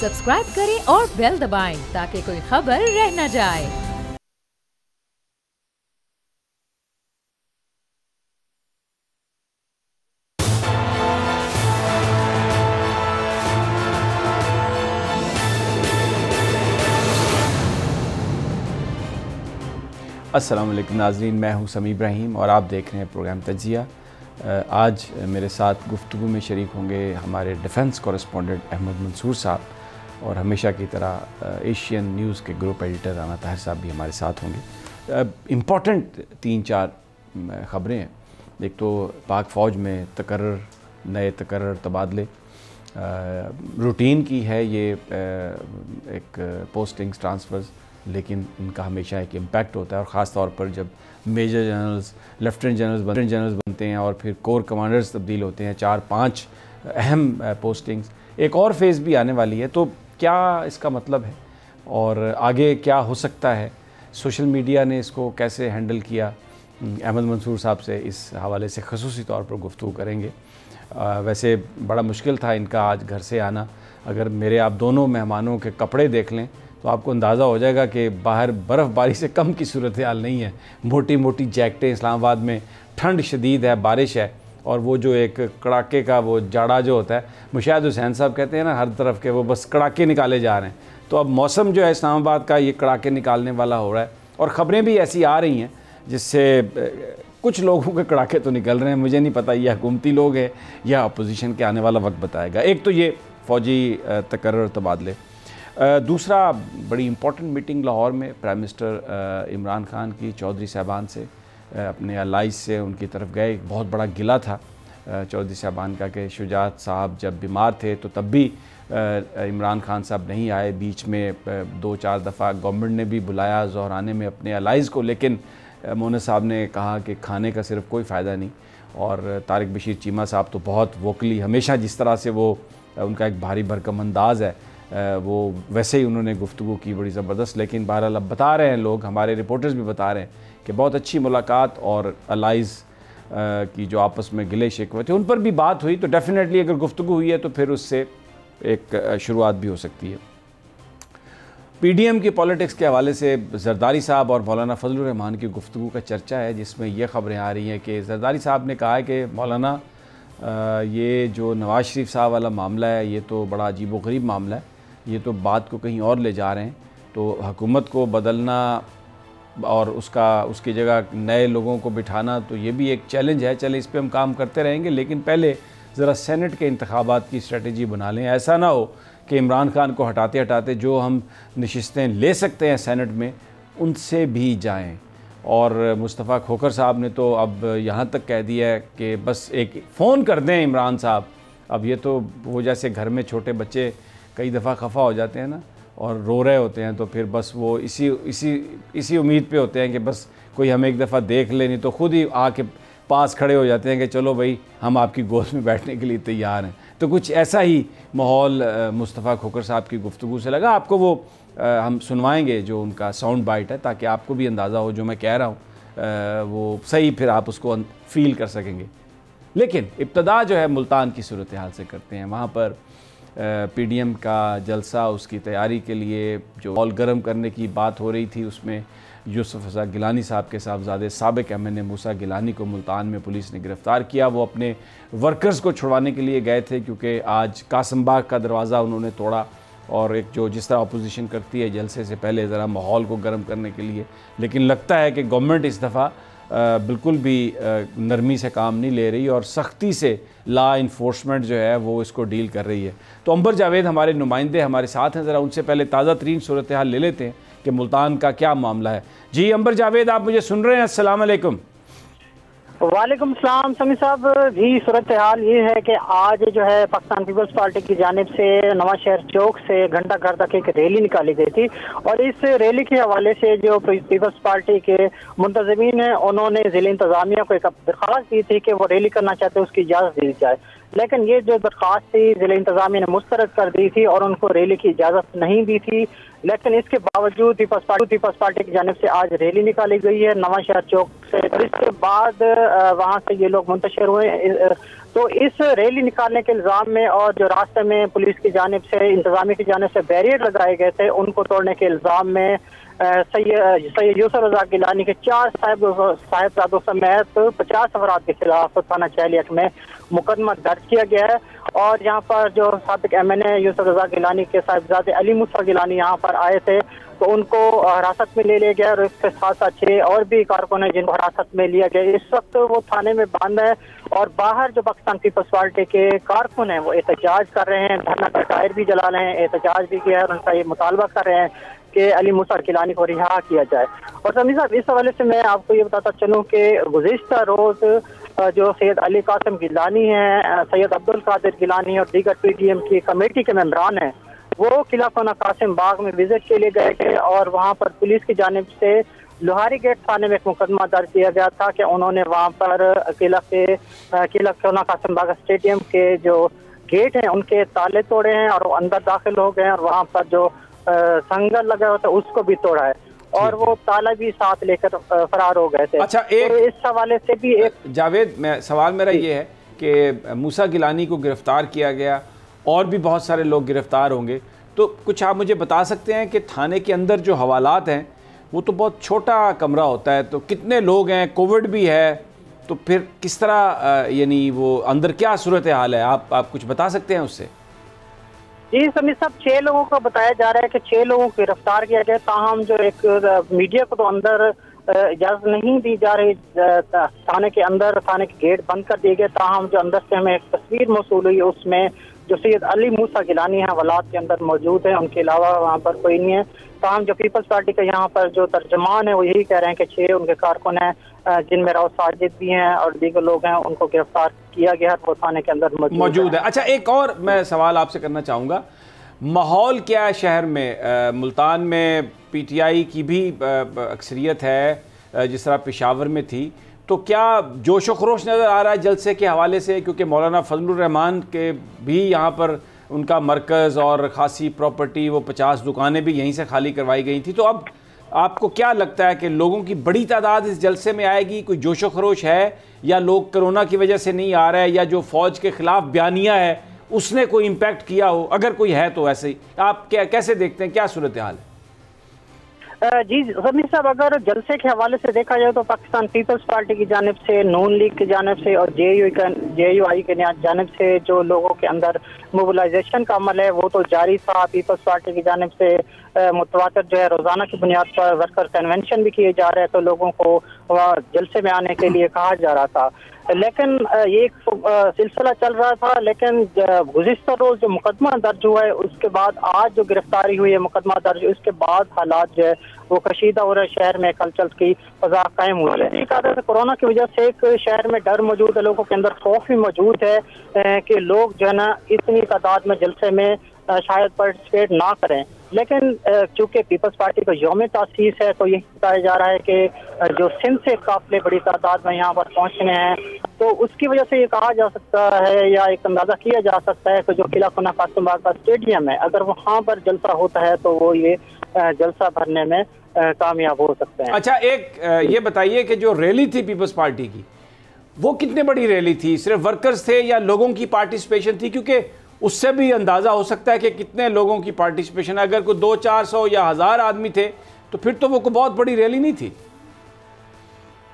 Subscribe करें और bell दबाएं ताकि कोई खबर रह न जाए। अस्सलाम वालेकुम नाज़रीन, मैं हूं समी इब्राहिम और आप देख रहे हैं प्रोग्राम तजिया। आज मेरे साथ गुफ्तगू में शरीक होंगे हमारे डिफेंस कॉरेस्पॉन्डेंट अहमद मंसूर साहब और हमेशा की तरह एशियन न्यूज़ के ग्रुप एडिटर राना ताहिर साहब भी हमारे साथ होंगे। इम्पॉर्टेंट 3-4 ख़बरें हैं। एक तो पाक फ़ौज में नए तकर्रर तबादले रूटीन की है ये एक पोस्टिंग्स ट्रांसफ़र्स, लेकिन इनका हमेशा एक इम्पैक्ट होता है और ख़ास तौर पर जब मेजर जनरल्स, लेफ्टिनेंट जनरल्स बनते हैं और फिर कोर कमांडर्स तब्दील होते हैं। 4-5 अहम पोस्टिंग्स, एक और फेज़ भी आने वाली है। तो क्या इसका मतलब है और आगे क्या हो सकता है? सोशल मीडिया ने इसको कैसे हैंडल किया? अहमद मंसूर साहब से इस हवाले से ख़ुसूसी तौर पर गुफ्तगू करेंगे। वैसे बड़ा मुश्किल था इनका आज घर से आना। अगर मेरे आप दोनों मेहमानों के कपड़े देख लें तो आपको अंदाज़ा हो जाएगा कि बाहर बर्फ़बारी से कम की सूरत हाल नहीं है। मोटी मोटी जैकेटें, इस्लामाबाद में ठंड शदीद है, बारिश है और वो जो एक कड़ाके का वो जाड़ा जो होता है, मुशाहिद हुसैन साहब कहते हैं ना हर तरफ के, वो बस कड़ाके निकाले जा रहे हैं। तो अब मौसम जो है इस्लामाबाद का ये कड़ाके निकालने वाला हो रहा है और ख़बरें भी ऐसी आ रही हैं जिससे कुछ लोगों के कड़ाके तो निकल रहे हैं। मुझे नहीं पता ये हुकूमती लोग हैं या अपोजिशन के, आने वाला वक्त बताएगा। एक तो ये फ़ौजी तकर्रर तबादले, दूसरा बड़ी इम्पॉर्टेंट मीटिंग लाहौर में प्राइम मिनिस्टर इमरान खान की चौधरी साहबान से, अपने अलाइज से उनकी तरफ गए। एक बहुत बड़ा गिला था चौधरी साहबान का कि शुजात साहब जब बीमार थे तो तब भी इमरान खान साहब नहीं आए। बीच में 2-4 दफ़ा गवर्नमेंट ने भी बुलाया ज़ोहराने में अपने अलाइज को, लेकिन मोना साहब ने कहा कि खाने का सिर्फ कोई फ़ायदा नहीं। और तारिक बशीर चीमा साहब तो बहुत वोकली, हमेशा जिस तरह से वो उनका एक भारी भरकम अंदाज़ है वो वैसे ही उन्होंने गुफ्तगू की बड़ी ज़बरदस्त। लेकिन बहरहाल अब बता रहे हैं लोग, हमारे रिपोर्टर्स भी बता रहे हैं कि बहुत अच्छी मुलाकात और अलाइज़ की जो आपस में गिले शिकवे थे उन पर भी बात हुई। तो डेफ़िनेटली अगर गुफ्तगू हुई है तो फिर उससे एक शुरुआत भी हो सकती है। PDM की पॉलिटिक्स के हवाले से जरदारी साहब और मौलाना फजलुर रहमान की गुफ्तगू का चर्चा है, जिसमें ये ख़बरें आ रही हैं कि जरदारी साहब ने कहा है कि मौलाना ये जो नवाज़ शरीफ साहब वाला मामला है ये तो बड़ा अजीब व गरीब मामला है, ये तो बात को कहीं और ले जा रहे हैं। तो हुकूमत को बदलना और उसकी जगह नए लोगों को बिठाना तो ये भी एक चैलेंज है। चले इस पे हम काम करते रहेंगे, लेकिन पहले ज़रा सेनेट के इंतखाबात की स्ट्रेटजी बना लें। ऐसा ना हो कि इमरान खान को हटाते हटाते जो हम नशिस्तें ले सकते हैं सेनेट में उनसे भी जाएँ। और मुस्तफ़ा खोखर साहब ने तो अब यहाँ तक कह दिया है कि बस एक फ़ोन कर दें इमरान साहब। अब ये तो वो जैसे घर में छोटे बच्चे कई दफ़ा खफा हो जाते हैं ना और रो रहे होते हैं, तो फिर बस वो इसी उम्मीद पे होते हैं कि बस कोई हमें एक दफ़ा देख ले, नहीं तो ख़ुद ही आके पास खड़े हो जाते हैं कि चलो भाई हम आपकी गोद में बैठने के लिए तैयार हैं। तो कुछ ऐसा ही माहौल मुस्तफ़ा खोखर साहब की गुफ्तगू से लगा। आपको वो हम सुनवाएंगे जो उनका साउंड बाइट है, ताकि आपको भी अंदाज़ा हो जो मैं कह रहा हूँ वो सही, फिर आप उसको फील कर सकेंगे। लेकिन इब्तदा जो है मुल्तान की सूरत हाल से करते हैं। वहाँ पर PDM का जलसा, उसकी तैयारी के लिए जो माहौल गर्म करने की बात हो रही थी, उसमें यूसुफ रज़ा गिलानी साहब के साहबजादे साबिक MNA मूसा गिलानी को मुल्तान में पुलिस ने गिरफ़्तार किया। वो अपने वर्कर्स को छुड़वाने के लिए गए थे, क्योंकि आज कासम बाग का दरवाज़ा उन्होंने तोड़ा और एक जो जिस तरह अपोजिशन करती है जलसे से पहले ज़रा माहौल को गर्म करने के लिए। लेकिन लगता है कि गवर्नमेंट इस दफ़ा बिल्कुल भी नरमी से काम नहीं ले रही और सख्ती से लॉ इन्फोर्समेंट जो है वो इसको डील कर रही है। तो अंबर जावेद हमारे नुमाइंदे हमारे साथ हैं, ज़रा उनसे पहले ताज़ा तरीन सूरत हाल ले लेते हैं कि मुल्तान का क्या मामला है। जी अंबर जावेद, आप मुझे सुन रहे हैं? अस्सलाम वालेकुम। वालेकुम सलाम समी साहब जी। सूरत हाल ये है कि आज जो है पाकिस्तान पीपल्स पार्टी की जानिब से नवाज शहर चौक से घंटा घर तक एक रैली निकाली गई थी और इस रैली के हवाले से जो पीपल्स पार्टी के मुंतज़मीन हैं उन्होंने ज़िला इंतज़ामिया को एक दरख्वास्त दी थी कि वो रैली करना चाहते हैं, उसकी इजाज़त दी जाए। लेकिन ये जो दरख्वास्त थी ज़िला इंतज़ामिया ने मुस्तरद कर दी थी और उनको रैली की इजाज़त नहीं दी थी। लेकिन इसके बावजूद पीपल्स पार्टी की जानिब से आज रैली निकाली गई है। नवाज शहर चौक से, और इसके बाद वहां से ये लोग मुंतशिर हुए। तो इस रैली निकालने के इल्जाम में और जो रास्ते में पुलिस की जानिब से, इंतजामिया की जानिब से बैरियर लगाए गए थे, उनको तोड़ने के इल्जाम में सैयद यूसुफ रज़ा गिलानी के 4 साहिबजादों समेत 50 अफराद के खिलाफ थाना चेलियट में मुकदमा दर्ज किया गया है। और यहाँ पर जो साबिक MNA यूसुफ रज़ा गिलानी के साहिबजादे अली मूसा गिलानी यहाँ पर आए थे, तो उनको हिरासत में ले लिया गया और इसके साथ साथ 6 और भी कारकुन हैं जिनको हिरासत में लिया गया। इस वक्त वो थाने में बंद है और बाहर जो पाकिस्तान पीपल्स पार्टी के कारकुन हैं वो एहतजाज कर रहे हैं, धरना का टायर भी जला रहे हैं, एहतजाज भी किया है और उनका ये मुतालबा कर रहे हैं कि अली मूसा गिलानी को रिहा किया जाए। और समीर साहब, इस हवाले से मैं आपको ये बताता चलूँ कि गुज़िश्ता रोज़ जो सैयद अली कासिम गिलानी हैं, सैयद अब्दुल कादिर गिलानी और दीगर PDM की कमेटी के मेंबरान हैं, वो किला खाना कासिम बाग में विजिट के लिए गए थे और वहाँ पर पुलिस की जानिब से लोहारी गेट थाने में एक मुकदमा दर्ज किया गया था कि उन्होंने वहाँ पर किला खाना कासिम बाग स्टेडियम के जो गेट हैं उनके ताले तोड़े हैं और वो अंदर दाखिल हो गए हैं और वहाँ पर जो संगल लगा हुआ था उसको भी तोड़ा है और वो ताला भी साथ लेकर फरार हो गए थे। अच्छा, तो इस हवाले से भी एक जावेद, सवाल मेरा ये है कि मूसा गिलानी को गिरफ्तार किया गया और भी बहुत सारे लोग गिरफ्तार होंगे, तो कुछ आप मुझे बता सकते हैं कि थाने के अंदर जो हवालात हैं वो तो बहुत छोटा कमरा होता है, तो कितने लोग हैं, कोविड भी है, तो फिर किस तरह यानी वो अंदर क्या सूरत हाल है, आप कुछ बता सकते हैं उससे? जी समीर साहब, 6 लोगों का बताया जा रहा है कि 6 लोगों को गिरफ्तार किया गया। ताहम जो एक मीडिया को तो अंदर इजाजत नहीं दी जा रही, थाने के अंदर थाने के गेट बंद कर दिए गए। ताहम जो अंदर से हमें एक तस्वीर मौसूल हुई, उसमें जो सैयद अली मूसा गिलानी है वलाद के अंदर मौजूद है, उनके अलावा वहाँ पर कोई नहीं है। ताहम जो पीपल्स पार्टी का यहाँ पर जो तर्जमान है वो यही कह रहे हैं कि 6 उनके कारकुन हैं, जिनमें राव साजिद भी हैं और दीगर लोग हैं, उनको गिरफ्तार किया गया, वो थाने के अंदर मौजूद है। अच्छा, एक और मैं सवाल आपसे करना चाहूँगा, माहौल क्या है शहर में? मुल्तान में PTI की भी अक्सरियत है जिस तरह पेशावर में थी, तो क्या जोश व खरोश नज़र आ रहा है जलसे के हवाले से? क्योंकि मौलाना फजलुर रहमान के भी यहाँ पर उनका मरकज़ और ख़ासी प्रॉपर्टी, वो 50 दुकानें भी यहीं से खाली करवाई गई थी, तो अब आपको क्या लगता है कि लोगों की बड़ी तादाद इस जलसे में आएगी? कोई जोश व खरोश है या लोग कोरोना की वजह से नहीं आ रहे हैं, या जो फ़ौज के ख़िलाफ़ बयानिया है उसने कोई इम्पैक्ट किया हो? अगर कोई है तो ऐसे ही आप कैसे देखते हैं, क्या सूरत हाल है? जी समीर साहब, अगर जलसे के हवाले से देखा जाए तो पाकिस्तान पीपल्स पार्टी की जानिब से, नून लीग की जानिब से और JUI के जानिब से जो लोगों के अंदर मोबिलाइजेशन का अमल है वो तो जारी था। पीपल्स पार्टी की जानिब से मुतवातर जो है रोज़ाना की बुनियाद पर वर्कर कन्वेंशन भी किए जा रहे हैं, तो लोगों को जलसे में आने के लिए कहा जा रहा था। लेकिन ये एक सिलसिला चल रहा था, लेकिन गुज़िश्ता रोज़ जो मुकदमा दर्ज हुआ है उसके बाद आज जो गिरफ्तारी हुई है, मुकदमा दर्ज, उसके बाद हालात जो है वो कशीदा हो रहा है। शहर में हलचल की फजा कायम हुई है। एक आदत कोरोना की वजह से एक शहर में डर मौजूद है, लोगों के अंदर खौफ भी मौजूद है कि लोग जो है ना इतनी तादाद में जलसे में शायद पार्टिसिपेट ना करें। लेकिन चूंकि पीपल्स पार्टी का यौम तासीस है तो यही बताया जा रहा है कि जो सिंध से काफिले बड़ी तादाद में यहाँ पर पहुँचने हैं, तो उसकी वजह से ये कहा जा सकता है या एक अंदाजा किया जा सकता है कि जो किला खाना कासिम बाग का स्टेडियम है, अगर वहाँ पर जलसा होता है तो वो ये जलसा भरने में कामयाब हो सकते हैं। अच्छा, एक ये बताइए कि जो रैली थी पीपल्स पार्टी की, वो कितने बड़ी रैली थी? सिर्फ वर्कर्स थे या लोगों की पार्टिसिपेशन थी? क्योंकि उससे भी अंदाज़ा हो सकता है कि कितने लोगों की पार्टिसिपेशन। अगर कोई 200-400 या 1000 आदमी थे तो फिर तो वो कोई बहुत बड़ी रैली नहीं थी।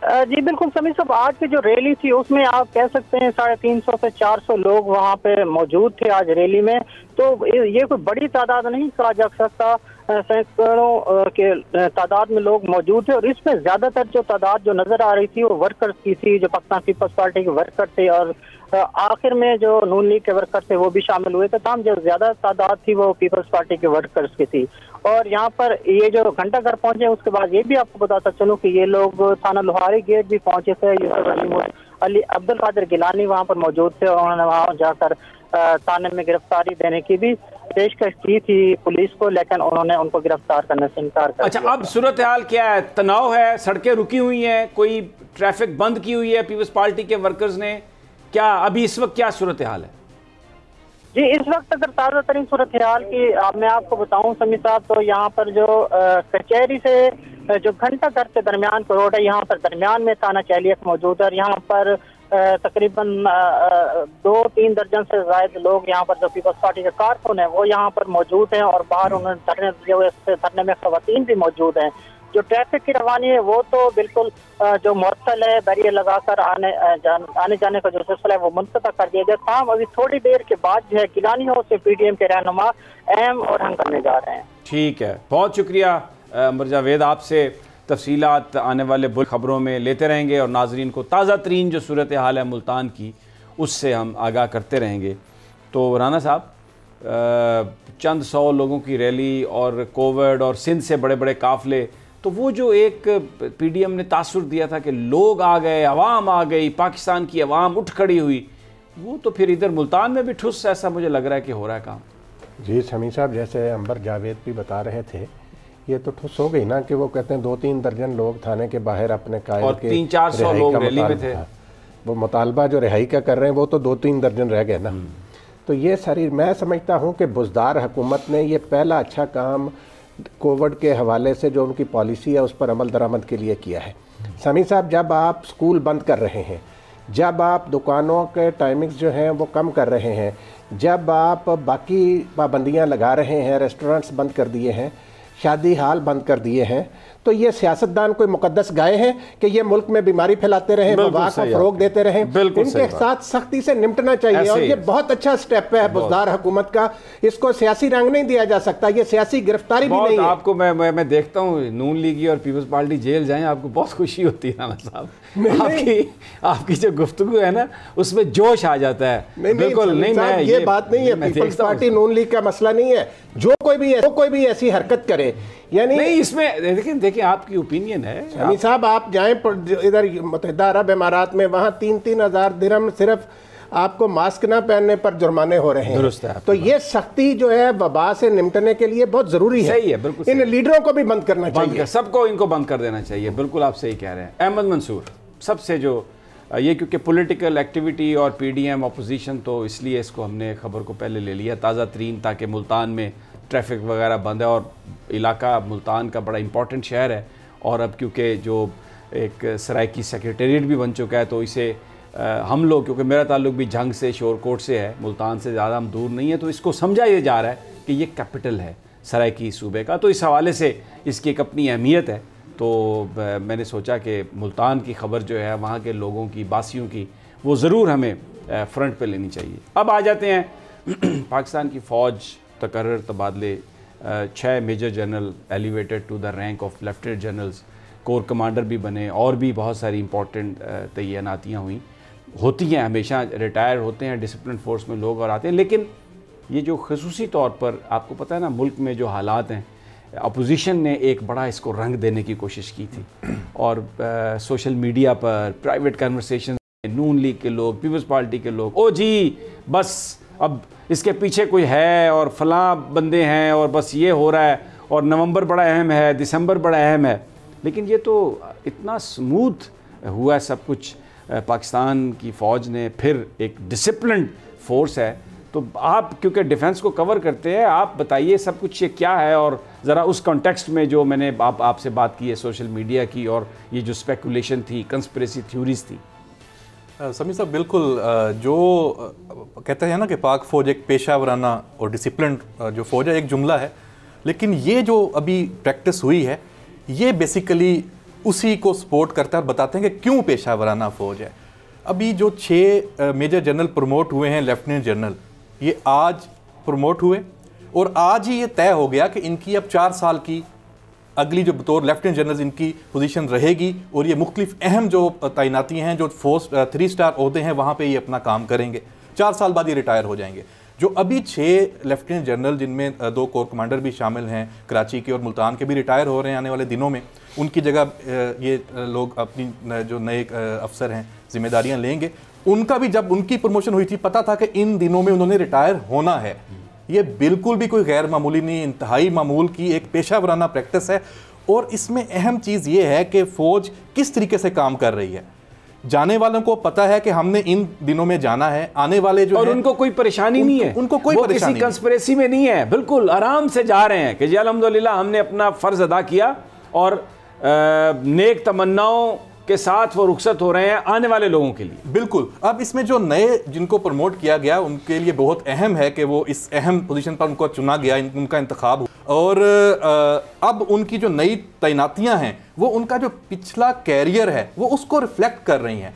जी बिल्कुल समीर साहब, आज की जो रैली थी उसमें आप कह सकते हैं 350 से 400 लोग वहाँ पे मौजूद थे आज रैली में, तो ये कोई बड़ी तादाद नहीं कहा जा सकता। सैकड़ों के तादाद में लोग मौजूद थे और इसमें ज्यादातर जो तादाद जो नजर आ रही थी वो वर्कर्स की थी, जो पाकिस्तान पीपल्स पार्टी के वर्कर थे और आखिर में जो नून लीग के वर्कर थे वो भी शामिल हुए थे। तमाम जो ज्यादा तादाद थी वो पीपल्स पार्टी के वर्कर्स की थी। और यहाँ पर ये जो घंटाघर पहुंचे उसके बाद ये भी आपको बताता चलूं कि ये लोग थाना लोहारी गेट भी पहुंचे थे। अली अब्दुल कादिर गिलानी वहाँ पर मौजूद थे और उन्होंने वहाँ जाकर थाने में गिरफ्तारी देने की भी पेशकश की थी पुलिस को, लेकिन उन्होंने उनको गिरफ्तार करने से इनकार कर दिया। अब सूरत हाल क्या है? तनाव है, सड़कें रुकी हुई हैं, कोई ट्रैफिक बंद की हुई है पीपल्स पार्टी के वर्कर्स ने, क्या अभी इस वक्त क्या सूरत हाल है? जी इस वक्त अगर ताज़ा तरीन सूरत हाल की मैं आपको बताऊं समीर साहब, तो यहाँ पर जो कचहरी से जो घंटा घर के दरमियान का रोड है, यहाँ पर दरमियान में थाना चैलियत मौजूद है और यहाँ पर तकरीबन 2-3 दर्जन से ज्यादा लोग यहाँ पर जो पीपल्स पार्टी के कारकुन है वो यहाँ पर मौजूद हैं और बाहर उन्होंने धरने दिए हुए, धरने में खवातीन भी मौजूद हैं। जो ट्रैफिक की रवानी है वो तो बिल्कुल जो मुअत्तल है, बैरियर लगाकर आने जाने का जो सिलसिला है वो मुनक़ता कर दिया गया। ताम अभी थोड़ी देर के बाद जो है गिलानी हाउस से PDM के रहनुमा अहम और हम करने जा रहे हैं। ठीक है, बहुत शुक्रिया अमर जावेद, आपसे तफसीलात आने वाले बुल खबरों में लेते रहेंगे और नाजरीन को ताज़ा तरीन जो सूरत हाल है मुल्तान की उससे हम आगाह करते रहेंगे। तो राना साहब, चंद 100 लोगों की रैली और कोविड और सिंध से बड़े बड़े काफ़िले, तो वो जो एक PDM ने तासुर दिया था कि लोग आ गए, अवाम आ गई, पाकिस्तान की अवाम उठ खड़ी हुई, वो तो फिर इधर मुल्तान में भी ठुस ऐसा मुझे लग रहा है कि हो रहा है काम। जी शमी साहब, जैसे अंबर जावेद भी बता रहे थे, ये तो ठुस हो गई ना कि वो कहते हैं 2-3 दर्जन लोग थाने के बाहर अपने कायद और 300-400 लोग रैली में थे। वो मुतालबा जो रिहाई का कर रहे हैं वो तो 2-3 दर्जन रह गए ना। तो ये सारी मैं समझता हूँ कि बुज़दार हुकूमत ने ये पहला अच्छा काम कोविड के हवाले से जो उनकी पॉलिसी है उस पर अमल दरामद के लिए किया है। समी साहब, जब आप स्कूल बंद कर रहे हैं, जब आप दुकानों के टाइमिंग्स जो हैं वो कम कर रहे हैं, जब आप बाकी पाबंदियां लगा रहे हैं, रेस्टोरेंट्स बंद कर दिए हैं, शादी हाल बंद कर दिए हैं, तो ये सियासतदान कोई मुकद्दस गाय हैं कि ये मुल्क में बीमारी फैलाते रहें, वबा को फरोग देते रहें? इनके साथ सख्ती से निपटना चाहिए और ये बहुत अच्छा स्टेप है बुज़दार हुकूमत का। इसको सियासी रंग नहीं दिया जा सकता, ये सियासी गिरफ्तारी भी नहीं है। आपको मैं देखता हूँ नून लीगी और पीपल्स पार्टी जेल जाएं, आपको बहुत खुशी होती है राना साहब। आपकी जो गुफ्तगू है ना उसमें जोश आ जाता है। बिल्कुल नहीं, मैं ये बात नहीं है, पीपल्स पार्टी नून लीग का मसला नहीं है। जो कोई भी ऐसी हरकत करे, यानी नहीं, इसमें देखिए आपकी ओपिनियन है शमी साहब, आप जाएं इधर मुत्तहिदा अरब इमारात में, वहाँ 3-3 हज़ार दिरहम सिर्फ आपको मास्क ना पहनने पर जुर्माने हो रहे हैं। दुरुस्त है। तो ये सख्ती जो है वबा से निपटने के लिए बहुत जरूरी है। सही है, बिल्कुल। इन लीडरों को भी बंद करना चाहिए, सबको इनको बंद कर देना चाहिए। बिल्कुल आप सही कह रहे हैं। अहमद मंसूर, सबसे जो ये क्योंकि पॉलिटिकल एक्टिविटी और PDM अपोजिशन, तो इसलिए इसको हमने खबर को पहले ले लिया ताज़ा तरीन, ताकि मुल्तान में ट्रैफिक वगैरह बंद है और इलाका मुल्तान का बड़ा इंपॉर्टेंट शहर है। और अब क्योंकि जो एक सराइकी सेक्रेटेरिएट भी बन चुका है, तो इसे हम लोग, क्योंकि मेरा ताल्लुक भी जंग से, शोरकोट से है, मुल्तान से ज़्यादा हम दूर नहीं है, तो इसको समझा ये जा रहा है कि ये कैपिटल है सराइकी सूबे का। तो इस हवाले से इसकी एक अपनी अहमियत है। तो मैंने सोचा कि मुल्तान की खबर जो है वहाँ के लोगों की, बासियों की, वो ज़रूर हमें फ्रंट पे लेनी चाहिए। अब आ जाते हैं पाकिस्तान की फ़ौज तकर्रर तबादले। 6 major general elevated to the rank of lieutenant generals, corps commander भी बने, और भी बहुत सारी इंपॉर्टेंट तैनातियाँ हुई। होती हैं, हमेशा रिटायर होते हैं डिसिप्लिन फोर्स में लोग और आते हैं, लेकिन ये जो खसूसी तौर पर आपको पता है ना मुल्क में जो हालात हैं, अपोजिशन ने एक बड़ा इसको रंग देने की कोशिश की थी और सोशल मीडिया पर प्राइवेट कन्वर्सेशन नून लीग के लोग, पीपल्स पार्टी के लोग, ओ जी बस अब इसके पीछे कोई है और फलां बंदे हैं और बस ये हो रहा है और नवंबर बड़ा अहम है, दिसंबर बड़ा अहम है। लेकिन ये तो इतना स्मूथ हुआ है सब कुछ। पाकिस्तान की फ़ौज ने फिर एक डिसिप्लिन्ड फोर्स है। तो आप क्योंकि डिफेंस को कवर करते हैं, आप बताइए सब कुछ ये क्या है, और ज़रा उस कॉन्टेक्स्ट में जो मैंने आपसे बात की है सोशल मीडिया की और ये जो स्पेकुलेशन थी, कंस्पिरेसी थ्योरीज थी। समी साहब, बिल्कुल जो कहते हैं ना कि पाक फ़ौज एक पेशा वराना और डिसिप्लिन जो फ़ौज है, एक जुमला है, लेकिन ये जो अभी प्रैक्टिस हुई है ये बेसिकली उसी को सपोर्ट करता है और बताते हैं कि क्यों पेशा वराना फ़ौज है। अभी जो 6 मेजर जनरल प्रमोट हुए हैं लेफ्टिनेंट जनरल, ये आज प्रमोट हुए और आज ही ये तय हो गया कि इनकी अब 4 साल की अगली जो बतौर लेफ्टिनेंट जनरल इनकी पोजीशन रहेगी और ये मुख्तलिफ अहम जो तैनाती हैं, जो फोर्स 3 स्टार ओहदे हैं, वहाँ पे ये अपना काम करेंगे। 4 साल बाद ये रिटायर हो जाएंगे। जो अभी 6 लेफ्टिनेंट जनरल, जिनमें 2 कोर कमांडर भी शामिल हैं, कराची के और मुल्तान के भी रिटायर हो रहे हैं आने वाले दिनों में, उनकी जगह ये लोग अपनी जो नए अफसर हैं जिम्मेदारियाँ लेंगे। उनका भी जब उनकी प्रमोशन हुई थी पता था कि इन दिनों में उन्होंने रिटायर होना है। ये बिल्कुल भी कोई गैर मामूली नहीं, इंतहाई मामूल की एक पेशा वराना प्रैक्टिस है। और इसमें अहम चीज़ ये है कि फ़ौज किस तरीके से काम कर रही है। जाने वालों को पता है कि हमने इन दिनों में जाना है, आने वाले जो और उनको कोई परेशानी नहीं है, उनको कोई परेशानी किसी कंस्पिरेसी में नहीं है, बिल्कुल आराम से जा रहे हैं कि जी अल्हम्दुलिल्लाह हमने अपना फ़र्ज़ अदा किया और नेक तमन्नाओं के साथ वो रुखसत हो रहे हैं आने वाले लोगों के लिए। बिल्कुल। अब इसमें जो नए जिनको प्रमोट किया गया उनके लिए बहुत अहम है कि वो इस अहम पोजीशन पर उनको चुना गया, उनका इंतखाब, और अब उनकी जो नई तैनातियां हैं वो उनका जो पिछला कैरियर है वो उसको रिफ्लेक्ट कर रही हैं।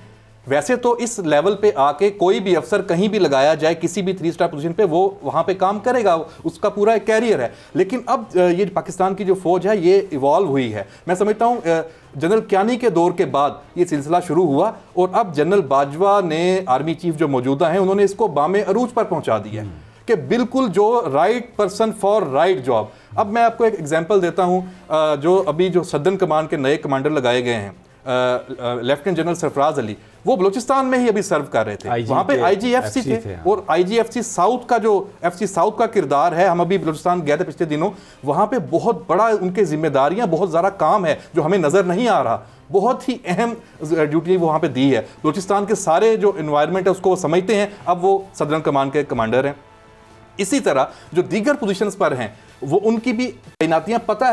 वैसे तो इस लेवल पे आके कोई भी अफसर कहीं भी लगाया जाए किसी भी 3 स्टार पोजीशन पे वो वहाँ पे काम करेगा, उसका पूरा एक कैरियर है। लेकिन अब ये पाकिस्तान की जो फौज है ये इवॉल्व हुई है। मैं समझता हूँ जनरल कियानी के दौर के बाद ये सिलसिला शुरू हुआ और अब जनरल बाजवा ने, आर्मी चीफ जो मौजूदा हैं, उन्होंने इसको बामे अरूज पर पहुँचा दिया है कि बिल्कुल जो right person for right job. अब मैं आपको एक एग्जाम्पल देता हूँ, जो अभी जो सदर्न कमान के नए कमांडर लगाए गए हैं, लेफ्टिनेंट जनरल सरफराज अली, वो बलूचिस्तान में ही अभी सर्व कर रहे थे, वहां पे IGFC थे। और IGFC साउथ का जो FC साउथ का किरदार है, हम अभी बलूचिस्तान गए थे पिछले दिनों, वहां पे बहुत बड़ा उनके जिम्मेदारियां, बहुत ज़्यादा काम है जो हमें नज़र नहीं आ रहा। बहुत ही अहम ड्यूटी वहाँ पे दी है। बलूचिस्तान के सारे जो इन्वायरमेंट है उसको वो समझते हैं, अब वो सदर्न कमान के कमांडर हैं। इसी तरह जो दीगर पोजीशंस पर हैं वो उनकी भी तैनातियां पता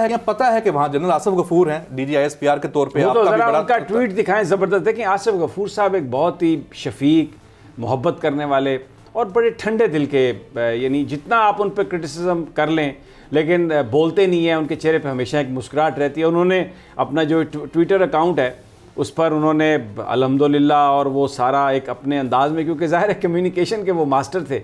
है कि वहां जनरल आसिफ गफूर हैं DGISPR के तौर पे। आपका भी बड़ा उनका ट्वीट दिखाएं, जबरदस्त। देखें, आसिफ गफूर साहब एक बहुत ही शफीक, मोहब्बत करने वाले और बड़े ठंडे दिल के, यानी जितना आप उन पर क्रिटिसिज्म कर लें लेकिन बोलते नहीं है, उनके चेहरे पे हमेशा एक मुस्कुराहट रहती है। उन्होंने अपना जो ट्विटर अकाउंट है उस पर उन्होंने अल्हम्दुलिल्लाह और वो सारा एक अपने अंदाज में, क्योंकि ज़ाहिर है कम्युनिकेशन के वो मास्टर थे,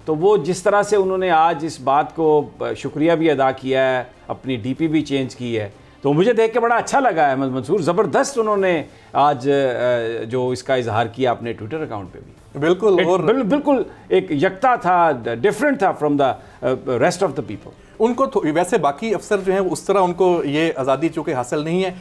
तो वो जिस तरह से उन्होंने आज इस बात को शुक्रिया भी अदा किया है, अपनी DP भी चेंज की है, तो मुझे देख के बड़ा अच्छा लगा है। अहमद मंसूर, ज़बरदस्त उन्होंने आज जो इसका इजहार किया अपने ट्विटर अकाउंट पे भी। बिल्कुल, और बिल्कुल एक यकता था, डिफरेंट था from the rest of the people. उनको वैसे बाकी अफसर जो हैं उस तरह उनको ये आज़ादी चूँकि हासिल नहीं है।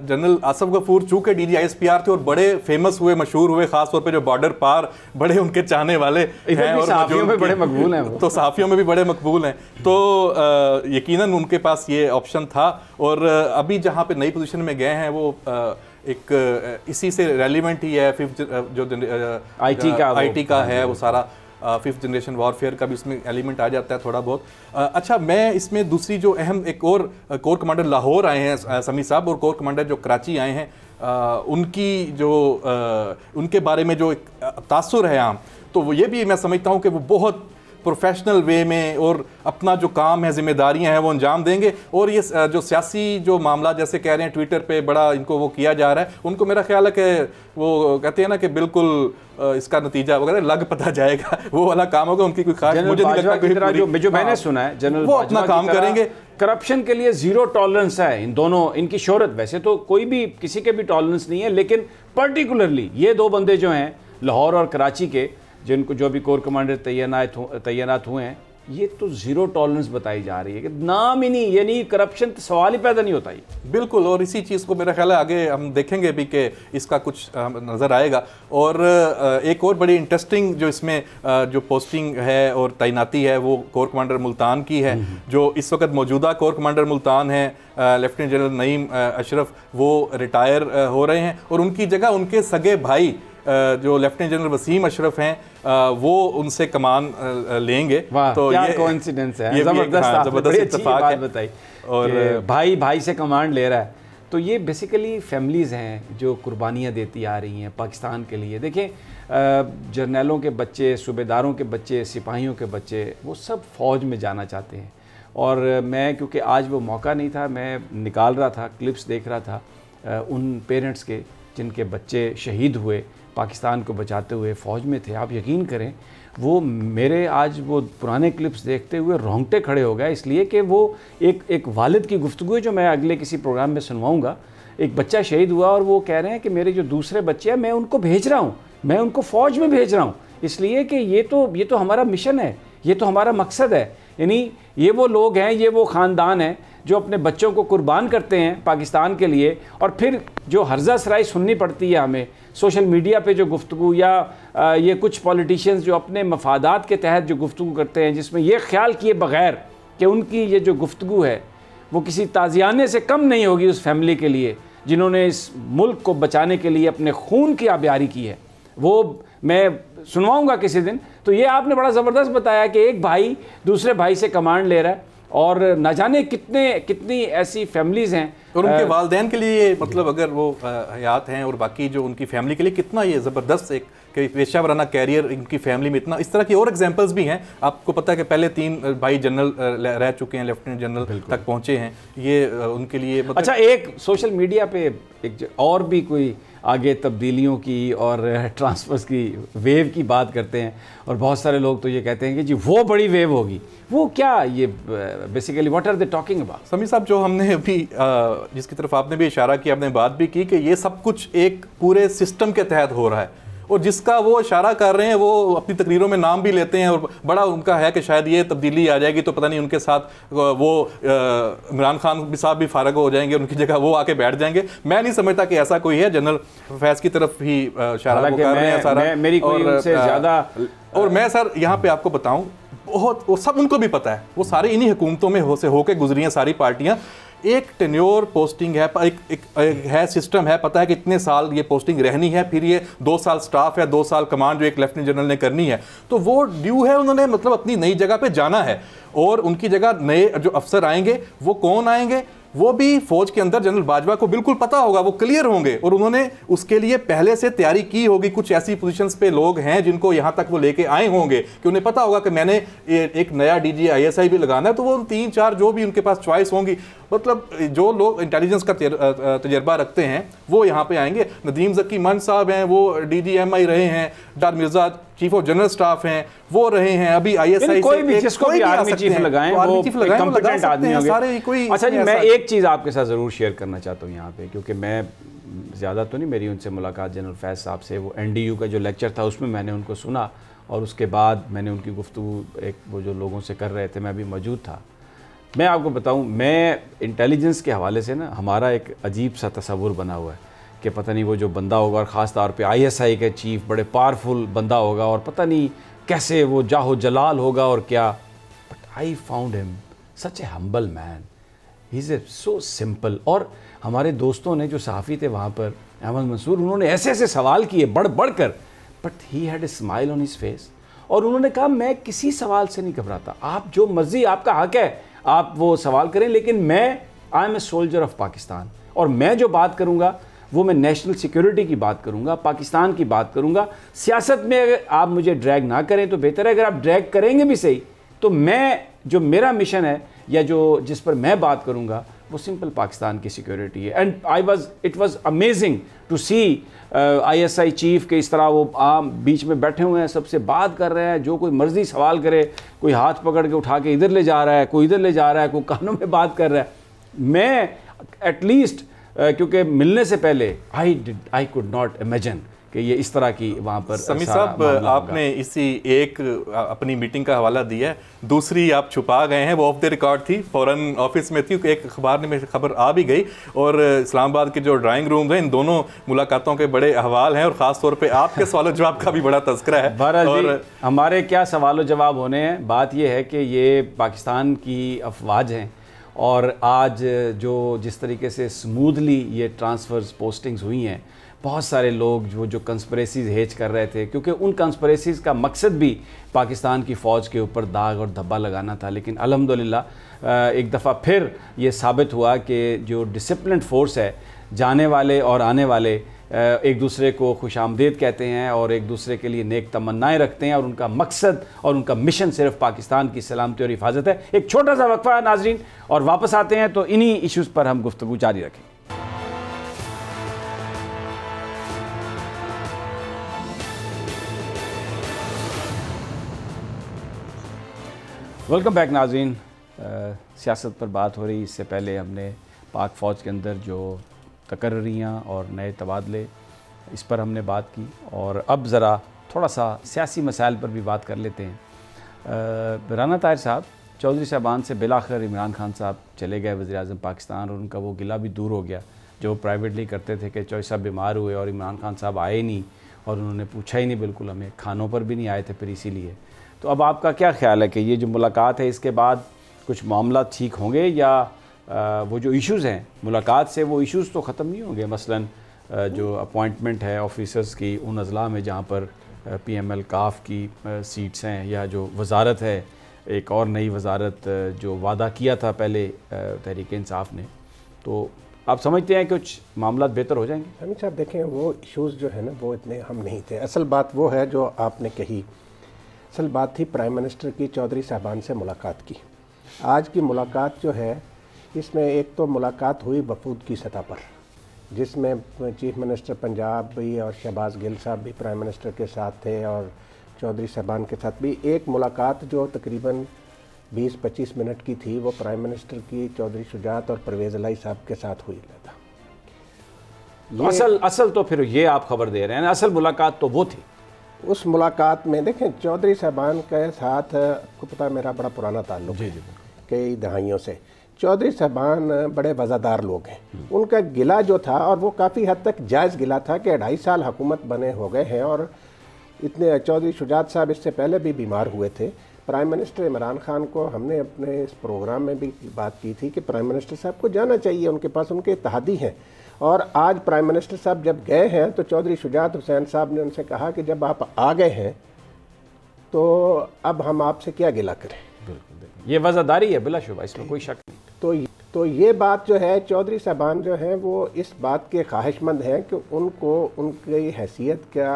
जनरल आसिफ गफूर चूँकि DGISPR थे और बड़े फेमस हुए, मशहूर हुए, ख़ास तौर पे जो बॉर्डर पार बड़े उनके चाहने वाले हैं और सहाफ़ियों में बड़े मकबूल हैं वो। तो सहाफ़ियों में भी बड़े मकबूल हैं, तो यकीनन उनके पास ये ऑप्शन था। और अभी जहाँ पे नई पोजीशन में गए हैं वो एक इसी से रेलिवेंट ही है, फिफ्थ जो IT का है वो सारा 5th जनरेशन वॉरफेयर का भी इसमें एलिमेंट आ जाता है थोड़ा बहुत। अच्छा, मैं इसमें दूसरी जो अहम एक और कोर कमांडर लाहौर आए हैं समी साहब, और कोर कमांडर जो कराची आए हैं, उनकी जो उनके बारे में जो एक तासुर है आम, तो वो ये भी मैं समझता हूँ कि वो बहुत प्रोफेशनल वे में और अपना जो काम है, जिम्मेदारियां हैं, वो अंजाम देंगे। और ये जो सियासी जो मामला जैसे कह रहे हैं ट्विटर पे बड़ा इनको वो किया जा रहा है, उनको मेरा ख्याल है कि वो कहते हैं ना कि बिल्कुल इसका नतीजा वगैरह लग पता जाएगा, वो वाला काम होगा। उनकी कोई खास मुझे नहीं लगता जो मैंने सुना है जनरल वो अपना काम करेंगे। करप्शन के लिए जीरो टॉलरेंस है इन दोनों। इनकी शोहरत, वैसे तो कोई भी किसी के भी टॉलरेंस नहीं है, लेकिन पर्टिकुलरली ये दो बंदे जो हैं लाहौर और कराची के, जिनको जो भी कोर कमांडर तैनात हुए हैं, ये तो जीरो टॉलरेंस बताई जा रही है कि नाम ही नहीं, यानी करप्शन तो सवाल ही पैदा नहीं होता ही। बिल्कुल, और इसी चीज़ को मेरा ख्याल है आगे हम देखेंगे भी कि इसका कुछ नज़र आएगा। और एक और बड़ी इंटरेस्टिंग जो इसमें जो पोस्टिंग है और तैनाती है वो कोर कमांडर मुल्तान की है। जो इस वक्त मौजूदा कोर कमांडर मुल्तान हैं लेफ्टिनेंट जनरल नईम अशरफ, वो रिटायर हो रहे हैं और उनकी जगह उनके सगे भाई जो लेफ्टिनेंट जनरल वसीम अशरफ हैं वो उनसे कमान लेंगे। तो क्या कोइंसिडेंस है, जबरदस्त इत्तेफाक है बताई। और भाई से कमांड ले रहा है, तो ये बेसिकली फैमिलीज़ हैं जो कुर्बानियाँ देती आ रही हैं पाकिस्तान के लिए। देखें, जर्नलों के बच्चे, सूबेदारों के बच्चे, सिपाहियों के बच्चे, वो सब फ़ौज में जाना चाहते हैं। और मैं, क्योंकि आज वो मौका नहीं था, मैं निकाल रहा था, क्लिप्स देख रहा था उन पेरेंट्स के जिनके बच्चे शहीद हुए पाकिस्तान को बचाते हुए, फ़ौज में थे। आप यकीन करें, वो मेरे आज वो पुराने क्लिप्स देखते हुए रोंगटे खड़े हो गए, इसलिए कि वो एक वालिद की गुफ्तगू है जो मैं अगले किसी प्रोग्राम में सुनवाऊँगा। एक बच्चा शहीद हुआ और वो कह रहे हैं कि मेरे जो दूसरे बच्चे हैं मैं उनको भेज रहा हूँ, मैं उनको फ़ौज में भेज रहा हूँ, इसलिए कि ये तो हमारा मिशन है, ये तो हमारा मकसद है। यानी ये वो लोग हैं, ये वो ख़ानदान हैं जो अपने बच्चों को कुर्बान करते हैं पाकिस्तान के लिए। और फिर जो हर्जा सराई सुननी पड़ती है हमें सोशल मीडिया पे जो गुफ्तगू, या ये कुछ पॉलिटिशियंस जो अपने मफादात के तहत जो गुफ्तगू करते हैं, जिसमें ये ख्याल किए बग़ैर कि उनकी ये जो गुफ्तगू है वो किसी ताज़ियाने से कम नहीं होगी उस फैमिली के लिए जिन्होंने इस मुल्क को बचाने के लिए अपने खून की आबियारी की है, वो मैं सुनवाऊँगा किसी दिन। तो ये आपने बड़ा ज़बरदस्त बताया कि एक भाई दूसरे भाई से कमांड ले रहा है, और न जाने कितनी ऐसी फैमिलीज़ हैं। और उनके वालिदैन के लिए मतलब अगर वो हयात हैं और बाकी जो उनकी फैमिली के लिए कितना ये ज़बरदस्त एक पेशा वराना कैरियर इनकी फैमिली में इतना, इस तरह की और एग्जांपल्स भी हैं। आपको पता है कि पहले 3 भाई जनरल रह चुके हैं, लेफ्टिनेंट जनरल तक पहुंचे हैं, ये उनके लिए मतलब। अच्छा, एक सोशल मीडिया पे एक और भी कोई आगे तब्दीलियों की और ट्रांसफर्स की वेव की बात करते हैं, और बहुत सारे लोग तो ये कहते हैं कि जी वो बड़ी वेव होगी, वो क्या, ये basically what are they talking about? Sami साहब, जो हमने अभी जिसकी तरफ आपने भी इशारा किया, आपने बात भी की कि ये सब कुछ एक पूरे सिस्टम के तहत हो रहा है, और जिसका वो इशारा कर रहे हैं वो अपनी तकरीरों में नाम भी लेते हैं, और बड़ा उनका है कि शायद ये तब्दीली आ जाएगी तो पता नहीं उनके साथ वो इमरान खान भी साहब भी फारग हो जाएंगे, उनकी जगह वो आके बैठ जाएंगे। मैं नहीं समझता कि ऐसा कोई है। जनरल फैज़ की तरफ ही इशारा कर रहे हैं सारा, मेरी कोई उनसे ज़्यादा। और मैं सर यहाँ पे आपको बताऊँ, बहुत वो सब उनको भी पता है, वो सारे इन्हीं हुकूमतों में होके गुजरी हैं सारी पार्टियाँ। एक टेन्योर पोस्टिंग है, एक है सिस्टम है, पता है कि इतने साल ये पोस्टिंग रहनी है, फिर ये 2 साल स्टाफ है, 2 साल कमांड जो एक लेफ्टिनेंट जनरल ने करनी है, तो वो ड्यू है, उन्होंने मतलब अपनी नई जगह पे जाना है, और उनकी जगह नए जो अफसर आएंगे वो कौन आएंगे, वो भी फौज के अंदर जनरल बाजवा को बिल्कुल पता होगा, वो क्लियर होंगे, और उन्होंने उसके लिए पहले से तैयारी की होगी। कुछ ऐसी पोजीशंस पे लोग हैं जिनको यहाँ तक वो लेके आए होंगे कि उन्हें पता होगा कि मैंने एक नया DG ISI भी लगाना है, तो वो 3-4 जो भी उनके पास चॉइस होंगी, मतलब जो लोग इंटेलिजेंस का तजर्बा रखते हैं वो यहाँ पे आएंगे। नदीम ज़की मंज साहब हैं, वो DG MI रहे हैं, डॉ Mirza chief of general staff हैं, वो रहे हैं, अभी ISI कोई भी जिसको भी आर्मी चीफ लगाएं, वो कंपिटेंट आदमी होंगे। अच्छा जी, मैं एक चीज़ आपके साथ ज़रूर शेयर करना चाहता हूँ यहाँ पे, क्योंकि मैं ज़्यादा तो नहीं मेरी उनसे मुलाकात जनरल फैज़ साहब से, वो NDU का जो लेक्चर था उसमें मैंने उनको सुना, और उसके बाद मैंने उनकी गुफ्तगू एक वो जो लोगों से कर रहे थे, मैं भी मौजूद था। मैं आपको बताऊं, मैं इंटेलिजेंस के हवाले से ना, हमारा एक अजीब सा तस्वुर बना हुआ है कि पता नहीं वो जो बंदा होगा, और ख़ास तौर पे ISI के चीफ बड़े पावरफुल बंदा होगा, और पता नहीं कैसे वो जाहो जलाल होगा और क्या। But I found him such A humble man, he is a so simple. और हमारे दोस्तों ने जो सहाफ़ी थे वहाँ पर, अहमद मंसूर, उन्होंने ऐसे ऐसे सवाल किए बढ़ बढ़ कर, but he had a smile on his face, और उन्होंने कहा मैं किसी सवाल से नहीं घबराता, आप जो मर्जी, आपका हक है, आप वो सवाल करें, लेकिन मैं I am a soldier of Pakistan, और मैं जो बात करूँगा वो मैं नेशनल सिक्योरिटी की बात करूँगा, पाकिस्तान की बात करूँगा। सियासत में अगर आप मुझे ड्रैग ना करें तो बेहतर है, अगर आप ड्रैग करेंगे भी सही, तो मैं जो मेरा मिशन है या जो जिस पर मैं बात करूँगा वो सिंपल पाकिस्तान की सिक्योरिटी है। And it was amazing to see ISI chief के इस तरह वो आम बीच में बैठे हुए हैं, सबसे बात कर रहे हैं, जो कोई मर्जी सवाल करे, कोई हाथ पकड़ के उठा के इधर ले जा रहा है, कोई इधर ले जा रहा है, कोई कानों में बात कर रहा है। मैं एटलीस्ट क्योंकि मिलने से पहले आई कुड नॉट इमेजिन कि ये इस तरह की वहाँ पर। समी साहब, आपने इसी एक अपनी मीटिंग का हवाला दिया है, दूसरी आप छुपा गए हैं, वो ऑफ द रिकॉर्ड थी, फ़ौरन ऑफिस में थी, एक अखबार में खबर आ भी गई, और इस्लामाबाद के जो ड्राइंग रूम हैं, इन दोनों मुलाकातों के बड़े अहवाल हैं, और ख़ास तौर पे आपके सवाल जवाब का भी बड़ा तज़किरा है। और हमारे क्या सवाल जवाब होने हैं, बात यह है कि ये पाकिस्तान की अफवाज हैं, और आज जिस तरीके से स्मूथली ये ट्रांसफ़र्स पोस्टिंग्स हुई हैं, बहुत सारे लोग जो कंस्पिरेसीज़ हेज कर रहे थे, क्योंकि उन कंस्पिरेसीज़ का मकसद भी पाकिस्तान की फ़ौज के ऊपर दाग और धब्बा लगाना था। लेकिन अल्हम्दुलिल्लाह एक दफ़ा फिर ये साबित हुआ कि जो डिसिप्लिन्ड फोर्स है, जाने वाले और आने वाले एक दूसरे को खुशामदीद कहते हैं और एक दूसरे के लिए नेक तमन्नाएं रखते हैं, और उनका मकसद और उनका मिशन सिर्फ पाकिस्तान की सलामती और हिफाजत है। एक छोटा सा वक्फा है नाजरीन, और वापस आते हैं तो इन्हीं इश्यूज़ पर हम गुफ्तगू जारी रखें। वेलकम बैक नाज़रीन। सियासत पर बात हो रही, इससे पहले हमने पाक फ़ौज के अंदर जो तकर्रियाँ और नए तबादले, इस पर हमने बात की, और अब ज़रा थोड़ा सा सियासी मसाइल पर भी बात कर लेते हैं। राना ताहिर साहब, चौधरी साहबान से बिलाखिर इमरान खान साहब चले गए वज़ीर-ए-आज़म पाकिस्तान, और उनका वो गिला भी दूर हो गया जो प्राइवेटली करते थे कि चौधरी साहब बीमार हुए और इमरान खान साहब आए नहीं, और उन्होंने पूछा ही नहीं, बिल्कुल हमें खानों पर भी नहीं आए थे फिर इसीलिए। तो अब आपका क्या ख्याल है कि ये जो मुलाकात है, इसके बाद कुछ मामला ठीक होंगे, या वो जो इश्यूज़ हैं मुलाकात से, वो इश्यूज़ तो ख़त्म नहीं होंगे? मसलन जो अपॉइंटमेंट है ऑफिसर्स की उन अज़ला में जहाँ पर PML काफ की सीट्स हैं, या जो वजारत है एक और नई वजारत जो वादा किया था पहले तहरीक इंसाफ ने, तो आप समझते हैं कि कुछ मामला बेहतर हो जाएंगे? हमीद साहब देखें, वो इश्यूज़ जो है ना वो इतने हम नहीं थे। असल बात वो है जो आपने कही, असल बात थी प्राइम मिनिस्टर की चौधरी साहबान से मुलाकात की। आज की मुलाकात जो है इसमें एक तो मुलाकात हुई वफूद की सतह पर, जिसमें चीफ मिनिस्टर पंजाब भी और शहबाज गिल साहब भी प्राइम मिनिस्टर के साथ थे और चौधरी साहबान के साथ भी एक मुलाकात जो तकरीबन 20-25 मिनट की थी, वो प्राइम मिनिस्टर की चौधरी शुजात और परवेज़ इलाही साहब के साथ हुई था। असल तो फिर ये आप खबर दे रहे हैं, असल मुलाकात तो वो थी। उस मुलाकात में देखें चौधरी साहबान के साथ आपको पता है मेरा बड़ा पुराना ताल्लुक़ है कई दहाइयों से। चौधरी साहबान बड़े वज़ादार लोग हैं। उनका गिला जो था और वो काफ़ी हद तक जायज़ गिला था कि 2.5 साल हुकूमत बने हो गए हैं और इतने चौधरी शुजात साहब इससे पहले भी बीमार हुए थे। प्राइम मिनिस्टर इमरान खान को हमने अपने इस प्रोग्राम में भी बात की थी कि प्राइम मिनिस्टर साहब को जाना चाहिए, उनके पास उनके इत्तेहादी हैं। और आज प्राइम मिनिस्टर साहब जब गए हैं तो चौधरी शुजात हुसैन साहब ने उनसे कहा कि जब आप आ गए हैं तो अब हम आपसे क्या गिला करें। बिल्कुल, ये वज़ादारी है बिलाशुबा, इसमें कोई शक नहीं। तो ये बात जो है चौधरी साहबान जो हैं वो इस बात के ख्वाहिशमंद हैं कि उनको उनकी हैसियत का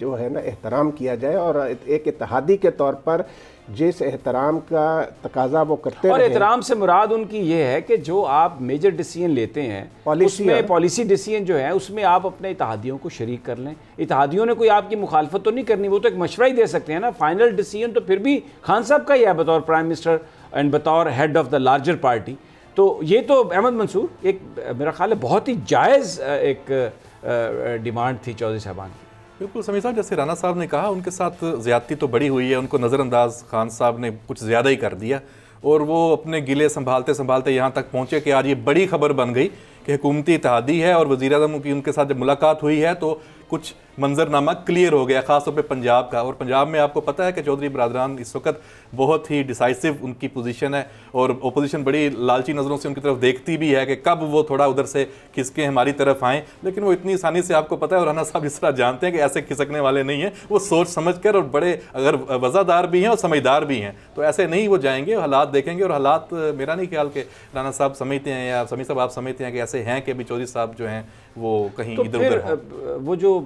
जो है ना एहतराम किया जाए और एक इत्तेहादी के तौर पर जिस एहतराम का तकाजा वो करते हैं। और एहतराम से मुराद उनकी ये है कि जो आप मेजर डिसीजन लेते हैं उसमें पॉलिसी डिसीजन जो है उसमें आप अपने इत्तेहादियों को शरीक कर लें। इत्तेहादियों ने कोई आपकी मुखालफत तो नहीं करनी, वो तो एक मशवरा ही दे सकते हैं ना। फाइनल डिसीजन तो फिर भी खान साहब का ही है बतौर प्राइम मिनिस्टर एंड बतौर head of the larger party. तो ये तो अहमद मंसूर एक मेरा ख्याल है बहुत ही जायज़ एक डिमांड थी चौधरी साहबान की। बिल्कुल समीर साहब, जैसे राना साहब ने कहा उनके साथ ज़्यादती तो बड़ी हुई है, उनको नज़रअंदाज खान साहब ने कुछ ज़्यादा ही कर दिया और वो अपने गिले संभालते संभालते यहाँ तक पहुँचे कि आज ये बड़ी खबर बन गई कि हुकूमती इत्तेहादी है और वज़ीर-ए-आज़म की उनके साथ जब मुलाकात हुई है तो कुछ मंजरनामा क्लियर हो गया, ख़ासतौर पे पंजाब का। और पंजाब में आपको पता है कि चौधरी बरादरान इस वक्त बहुत ही डिसाइसिव उनकी पोजीशन है और ओपोजिशन बड़ी लालची नज़रों से उनकी तरफ देखती भी है कि कब वो थोड़ा उधर से खिसके हमारी तरफ आएँ, लेकिन वो इतनी आसानी से आपको पता है और राना साहब इस तरह जानते हैं कि ऐसे खिसकने वाले नहीं हैं। वो सोच समझ कर और बड़े अगर वज़ादार भी हैं और समझदार भी हैं तो ऐसे नहीं वो जाएंगे, हालात देखेंगे। और हालात मेरा नहीं ख्याल कि राना साहब समझते हैं या समीर साहब आप समझते हैं कि ऐसे हैं कि अभी चौधरी साहब जो हैं वो कहीं इधर उधर। वो जो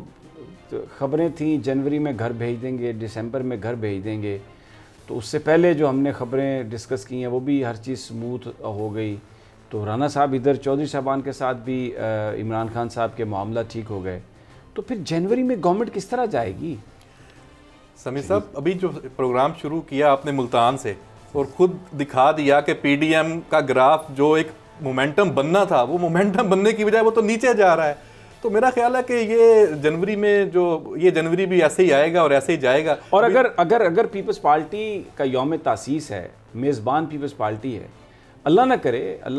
खबरें थी जनवरी में घर भेज देंगे, दिसंबर में घर भेज देंगे, तो उससे पहले जो हमने खबरें डिस्कस की हैं वो भी हर चीज़ स्मूथ हो गई। तो राना साहब इधर चौधरी साहबान के साथ भी इमरान खान साहब के मामला ठीक हो गए, तो फिर जनवरी में गवर्नमेंट किस तरह जाएगी? समीर साहब, अभी जो प्रोग्राम शुरू किया आपने मुल्तान से और ख़ुद दिखा दिया कि पीडीएम का ग्राफ जो एक मोमेंटम बनना था वो मोमेंटम बनने की बजाय वो तो नीचे जा रहा है। तो मेरा ख्याल है कि ये जनवरी में जो ये जनवरी भी ऐसे ही आएगा और ऐसे ही जाएगा। और अगर पीपल्स पार्टी का यौम तासीस है, मेज़बान पीपल्स पार्टी है, अल्लाह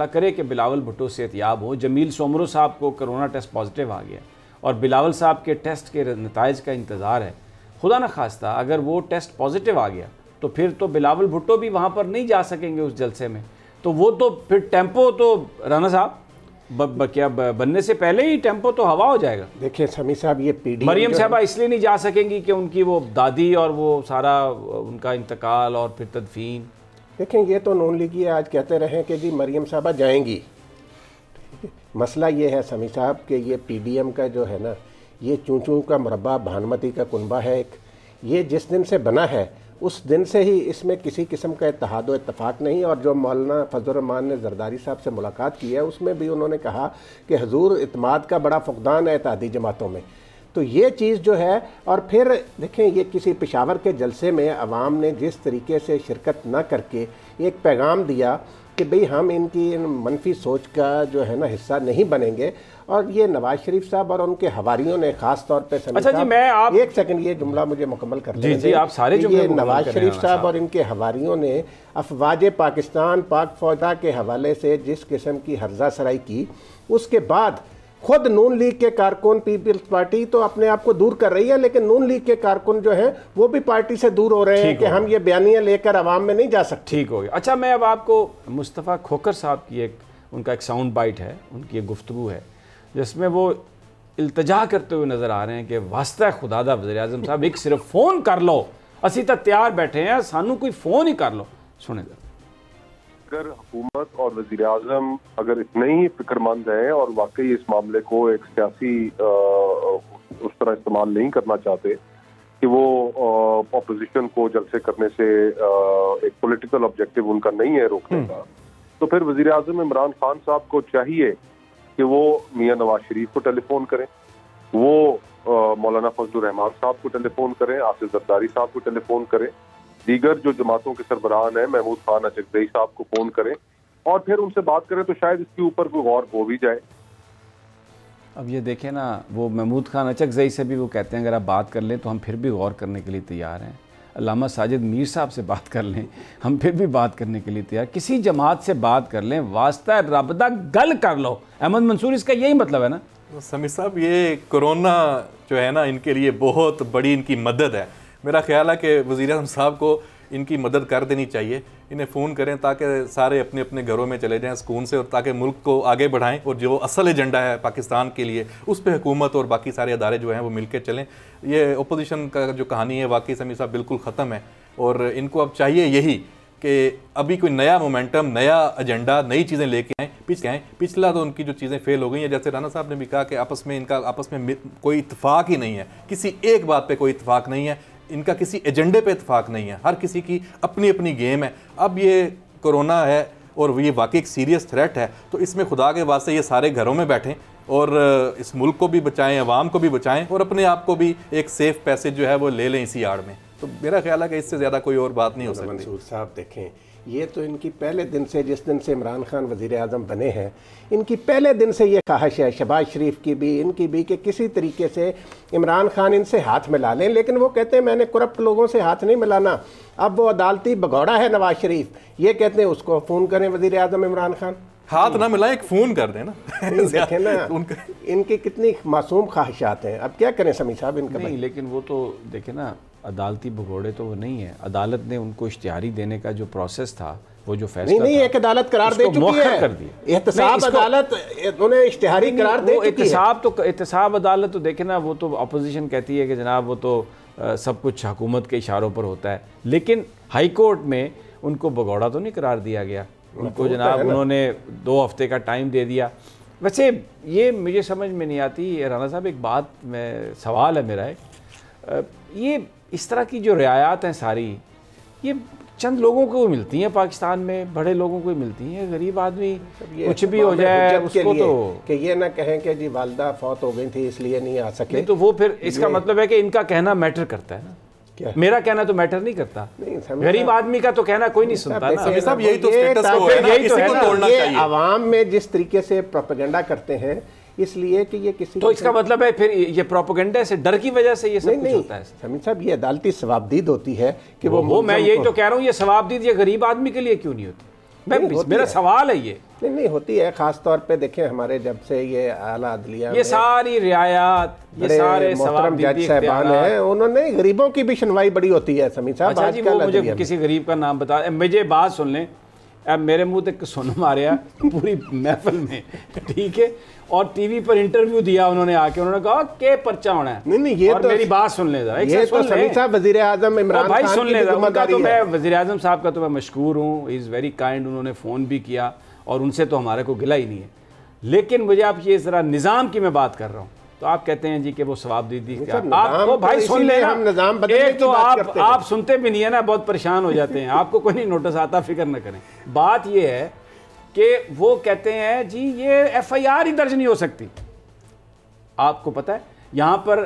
करे कि बिलावल भुट्टो सेहतयाब हो। जमील सोमरो साहब को कोरोना टेस्ट पॉजिटिव आ गया और बिलावल साहब के टेस्ट के नताइज का इंतज़ार है। खुदा न खास्ता अगर वो टेस्ट पॉजिटिव आ गया तो फिर तो बिलावल भुट्टो भी वहाँ पर नहीं जा सकेंगे उस जलसे में। तो वो तो फिर टेम्पो तो राना साहब क्या बनने से पहले ही टेम्पो तो हवा हो जाएगा। देखिए समीर साहब, ये पीडीएम मरियम साहबा इसलिए नहीं जा सकेंगी कि उनकी वो दादी और वो सारा उनका इंतकाल और फिर तदफीन। देखें ये तो नून लीगी आज कहते रहे कि जी मरियम साहबा जाएंगी। मसला ये है समीर साहब कि ये पीडीएम का जो है ना ये चूं का मुरब्बा भानुमती का कुनबा है एक, ये जिस दिन से बना है उस दिन से ही इसमें किसी किस्म का इत्तेहाद व इत्तफाक नहीं। और जो मौलाना फजलुर रहमान ने जरदारी साहब से मुलाकात की है उसमें भी उन्होंने कहा कि हुजूर इत्माद का बड़ा फुकदान है इत्तेहादी जमातों में। तो ये चीज़ जो है, और फिर देखें ये किसी पेशावर के जलसे में अवाम ने जिस तरीके से शिरकत न करके एक पैगाम दिया कि भाई हम इनकी मनफी सोच का जो है ना हिस्सा नहीं बनेंगे। और ये नवाज शरीफ साहब और उनके हवारियों ने खास तौर पे अच्छा जी, मैं आप एक सेकंड ये जुमला मुझे मुकम्मल कर जी जी आप सारे ये नवाज शरीफ साहब और इनके हवारियों ने अफवाज पाकिस्तान पाक फौजा के हवाले से जिस किस्म की हर्जा सराई की, उसके बाद खुद नून लीग के कारकुन, पीपल्स पार्टी तो अपने आप को दूर कर रही है लेकिन नून लीग के कारकुन जो हैं वो भी पार्टी से दूर हो रहे हैं कि हम ये बयानियां लेकर आवाम में नहीं जा सकते। ठीक हो गया। अच्छा, मैं अब आपको मुस्तफ़ा खोखर साहब की उनका एक साउंड बाइट है, उनकी एक गुफ्तगू है जिसमें वो इल्तजा करते हुए नज़र आ रहे हैं कि वास्ता खुदादा वज़ीर आज़म साहब एक सिर्फ फ़ोन कर लो, असी तो तैयार बैठे हैं, सानू कोई फ़ोन ही कर लो। सुने जरा। अगर हुकूमत और वज़ीर आज़म अगर इतने ही फिक्रमंद हैं और वाकई इस मामले को एक सियासी उस तरह इस्तेमाल नहीं करना चाहते कि वो अपोजिशन को जलसे करने से एक पॉलिटिकल ऑब्जेक्टिव उनका नहीं है रोकने का, तो फिर वज़ीर आज़म इमरान खान साहब को चाहिए कि वो मियां नवाज शरीफ को टेलीफोन करें, वो मौलाना फजलुर रहमान साहब को टेलीफोन करें, आसिफ जरदारी साहब को टेलीफोन करें, दीगर जो जमातों के सरबराहान हैं महमूद खान अचकज़ई साहब को फोन करें और फिर उनसे बात करें, तो शायद इसके ऊपर कोई गौर हो भी जाए। अब ये देखें ना, वो महमूद खान अचकज़ई से भी वो कहते हैं अगर आप बात कर लें तो हम फिर भी गौर करने के लिए तैयार हैं। अल्लामा साजिद मीर साहब से बात कर लें, हम फिर भी बात करने के लिए तैयार। किसी जमात से बात कर लें, वास्ता रबदा गल कर लो। अहमद मंसूर, इसका यही मतलब है ना? समीर साहब, ये कोरोना जो है ना, इनके लिए बहुत बड़ी इनकी मदद है। मेरा ख्याल है कि वज़ीर आज़म साहब को इनकी मदद कर देनी चाहिए, इन्हें फ़ोन करें ताकि सारे अपने अपने घरों में चले जाएं सुकून से, और ताकि मुल्क को आगे बढ़ाएं और जो असल एजेंडा है पाकिस्तान के लिए उस पर हुकूमत और बाकी सारे अदारे जो हैं वो मिलकर चलें। ये ओपोजिशन का जो कहानी है वाकई समीर साहब बिल्कुल ख़त्म है, और इनको अब चाहिए यही कि अभी कोई नया मोमेंटम, नया एजेंडा, नई चीज़ें लेके आएँ। पिछला तो उनकी जो चीज़ें फेल हो गई हैं, जैसे राना साहब ने भी कहा कि इनका आपस में कोई इत्तेफाक ही नहीं है, किसी एक बात पे कोई इत्तेफाक नहीं है, इनका किसी एजेंडे पे इत्तेफाक नहीं है, हर किसी की अपनी अपनी गेम है। अब ये कोरोना है और ये वाकई एक सीरियस थ्रेट है, तो इसमें खुदा के वास्ते ये सारे घरों में बैठें और इस मुल्क को भी बचाएं, अवाम को भी बचाएं और अपने आप को भी एक सेफ पैसेज जो है वो ले लें इसी आड़ में। तो मेरा ख्याल है कि इससे ज़्यादा कोई और बात नहीं हो सकती। मंसूर साहब देखें, ये तो इनकी पहले दिन से, जिस दिन से इमरान खान वज़ीर आज़म बने हैं, इनकी पहले दिन से ये ख्वाहिश है, शहबाज शरीफ की भी, इनकी भी, कि किसी तरीके से इमरान खान इनसे हाथ मिला लें। लेकिन वो कहते हैं मैंने करप्ट लोगों से हाथ नहीं मिलाना। अब वो अदालती भगौड़ा है नवाज शरीफ, ये कहते हैं उसको फ़ोन करें वज़ीर आज़म इमरान खान, हाथ ना मिलाएं, एक फ़ोन कर दें ना। देखें ना इनकी कितनी मासूम ख्वाहिशात हैं। अब क्या करें समीर साहब इनका? नहीं, लेकिन वो तो देखें ना, अदालती भगोड़े तो वो नहीं है। अदालत ने उनको इश्तिहारी देने का जो प्रोसेस था, वो जो फैसला नहीं, एक अदालत करार दे चुकी है, कर दिया एहतसाब अदालत, उन्होंने इश्तिहारी करार दे चुकी है। एहतसाब अदालत तो देखे ना, वो तो अपोजिशन कहती है कि जनाब वो तो सब कुछ हुकूमत के इशारों पर होता है, लेकिन हाई कोर्ट में उनको भगौड़ा तो नहीं करार दिया गया, उनको जनाब उन्होंने 2 हफ्ते का टाइम दे दिया। वैसे ये मुझे समझ में नहीं आती राना साहब, एक बात में सवाल है मेरा, ये इस तरह की जो रियायत हैं सारी, ये चंद लोगों को मिलती हैं पाकिस्तान में, बड़े लोगों को मिलती हैं, गरीब आदमी कुछ भी हो जाए उसको तो कि ये ना कहें कि जी वालदा फौत हो गई थी इसलिए नहीं आ सके, तो वो फिर इसका मतलब है कि इनका कहना मैटर करता है ना। क्या? मेरा कहना तो मैटर नहीं करता, गरीब आदमी का तो कहना कोई नहीं सुनता ना। सब यही तो स्टेटस को है ना, किसी को तोड़ना चाहिए। आवाम में जिस तरीके से प्रोपेगेंडा करते हैं, इसलिए कि ये किसी तो इसका मतलब है फिर ये प्रोपेगेंडा से, डर की वजह से ये सब कुछ होता है। समीर साहब, ये अदालती सवाबदीद होती है कि वो मैं यही तो कह रहा हूँ, ये सवाबदीद ये गरीब आदमी के लिए क्यों नहीं होती? मेरा सवाल है ये। नहीं होती है, खास तौर पे देखें हमारे जब से ये आला अदलिया, ये सारी रियायत, ये सारे मोहतरम जज साहबान हैं, उन्होंने गरीबों की भी सुनवाई बड़ी होती है समीर साहब। अच्छा जी, वो मुझे किसी गरीब का नाम बता, मुझे बात सुन लें, अब मेरे मुंह तक सुन मारे पूरी महफिल में, ठीक है, और टीवी पर इंटरव्यू दिया उन्होंने आके, उन्होंने कहा के पर्चा होना है। नहीं, ये तो मेरी बात सुन ले जरा, ये तो समीर साहब वज़ीर आज़म इमरान भाई खान सुन की ले, जिम्मेदारी तो मैं है। वज़ीर आज़म साहब का तो मैं मशकूर हूँ, इज़ वेरी काइंड, उन्होंने फ़ोन भी किया और उनसे तो हमारे को गिला ही नहीं है। लेकिन मुझे आप ये ज़रा निज़ाम की मैं बात कर रहा हूँ, तो आप कहते हैं जी कि वो सवाबदीदी, आपको भाई सुन ले, हम निज़ाम एक तो आप सुनते भी नहीं है ना, बहुत परेशान हो जाते हैं, आपको कोई नहीं नोटिस आता, फिक्र न करें। बात ये है कि वो कहते हैं जी ये FIR ही दर्ज नहीं हो सकती। आपको पता है यहाँ पर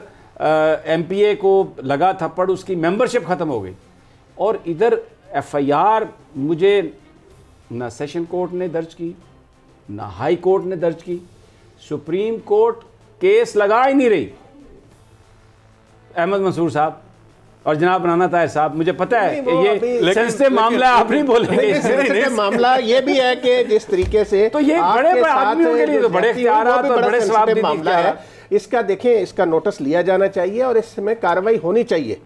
MPA को लगा थप्पड़, उसकी मेंबरशिप ख़त्म हो गई, और इधर FIR मुझे ना सेशन कोर्ट ने दर्ज की, ना हाई कोर्ट ने दर्ज की, सुप्रीम कोर्ट केस लगा ही नहीं रही। अहमद मंसूर साहब और जनाब राना ताहिर साहब, मुझे पता है कि ये सेंसिटिव मामला, आप नहीं बोलेंगे। मामला ये भी है कि जिस तरीके से तो ये बड़े आदमियों के लिए तो बड़े इख्तियारात और बड़े सवाब मामला है, इसका देखें, इसका नोटिस लिया जाना चाहिए और इसमें कार्रवाई होनी चाहिए।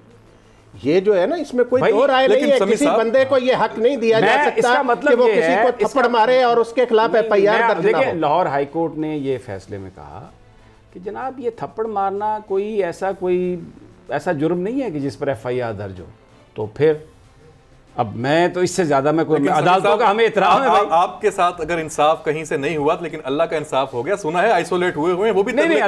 ये जो है ना, इसमें कोई दो राय नहीं है, किसी बंदे को ये हक नहीं दिया जा सकता मतलब कि वो किसी को थप्पड़ मारे और उसके खिलाफ FIR दर्ज ना हो। लाहौर हाई कोर्ट ने ये फैसले में कहा कि जनाब ये थप्पड़ मारना कोई ऐसा जुर्म नहीं है कि जिस पर FIR दर्ज हो। तो फिर अब मैं तो इससे ज्यादा मैं कोई अदालतों का हमें इतराम है भाई। आपके साथ अगर इंसाफ कहीं से नहीं हुआ, लेकिन अल्लाह का इंसाफ हो गया। सुना है आइसोलेट हुए हैं, वो भी तरले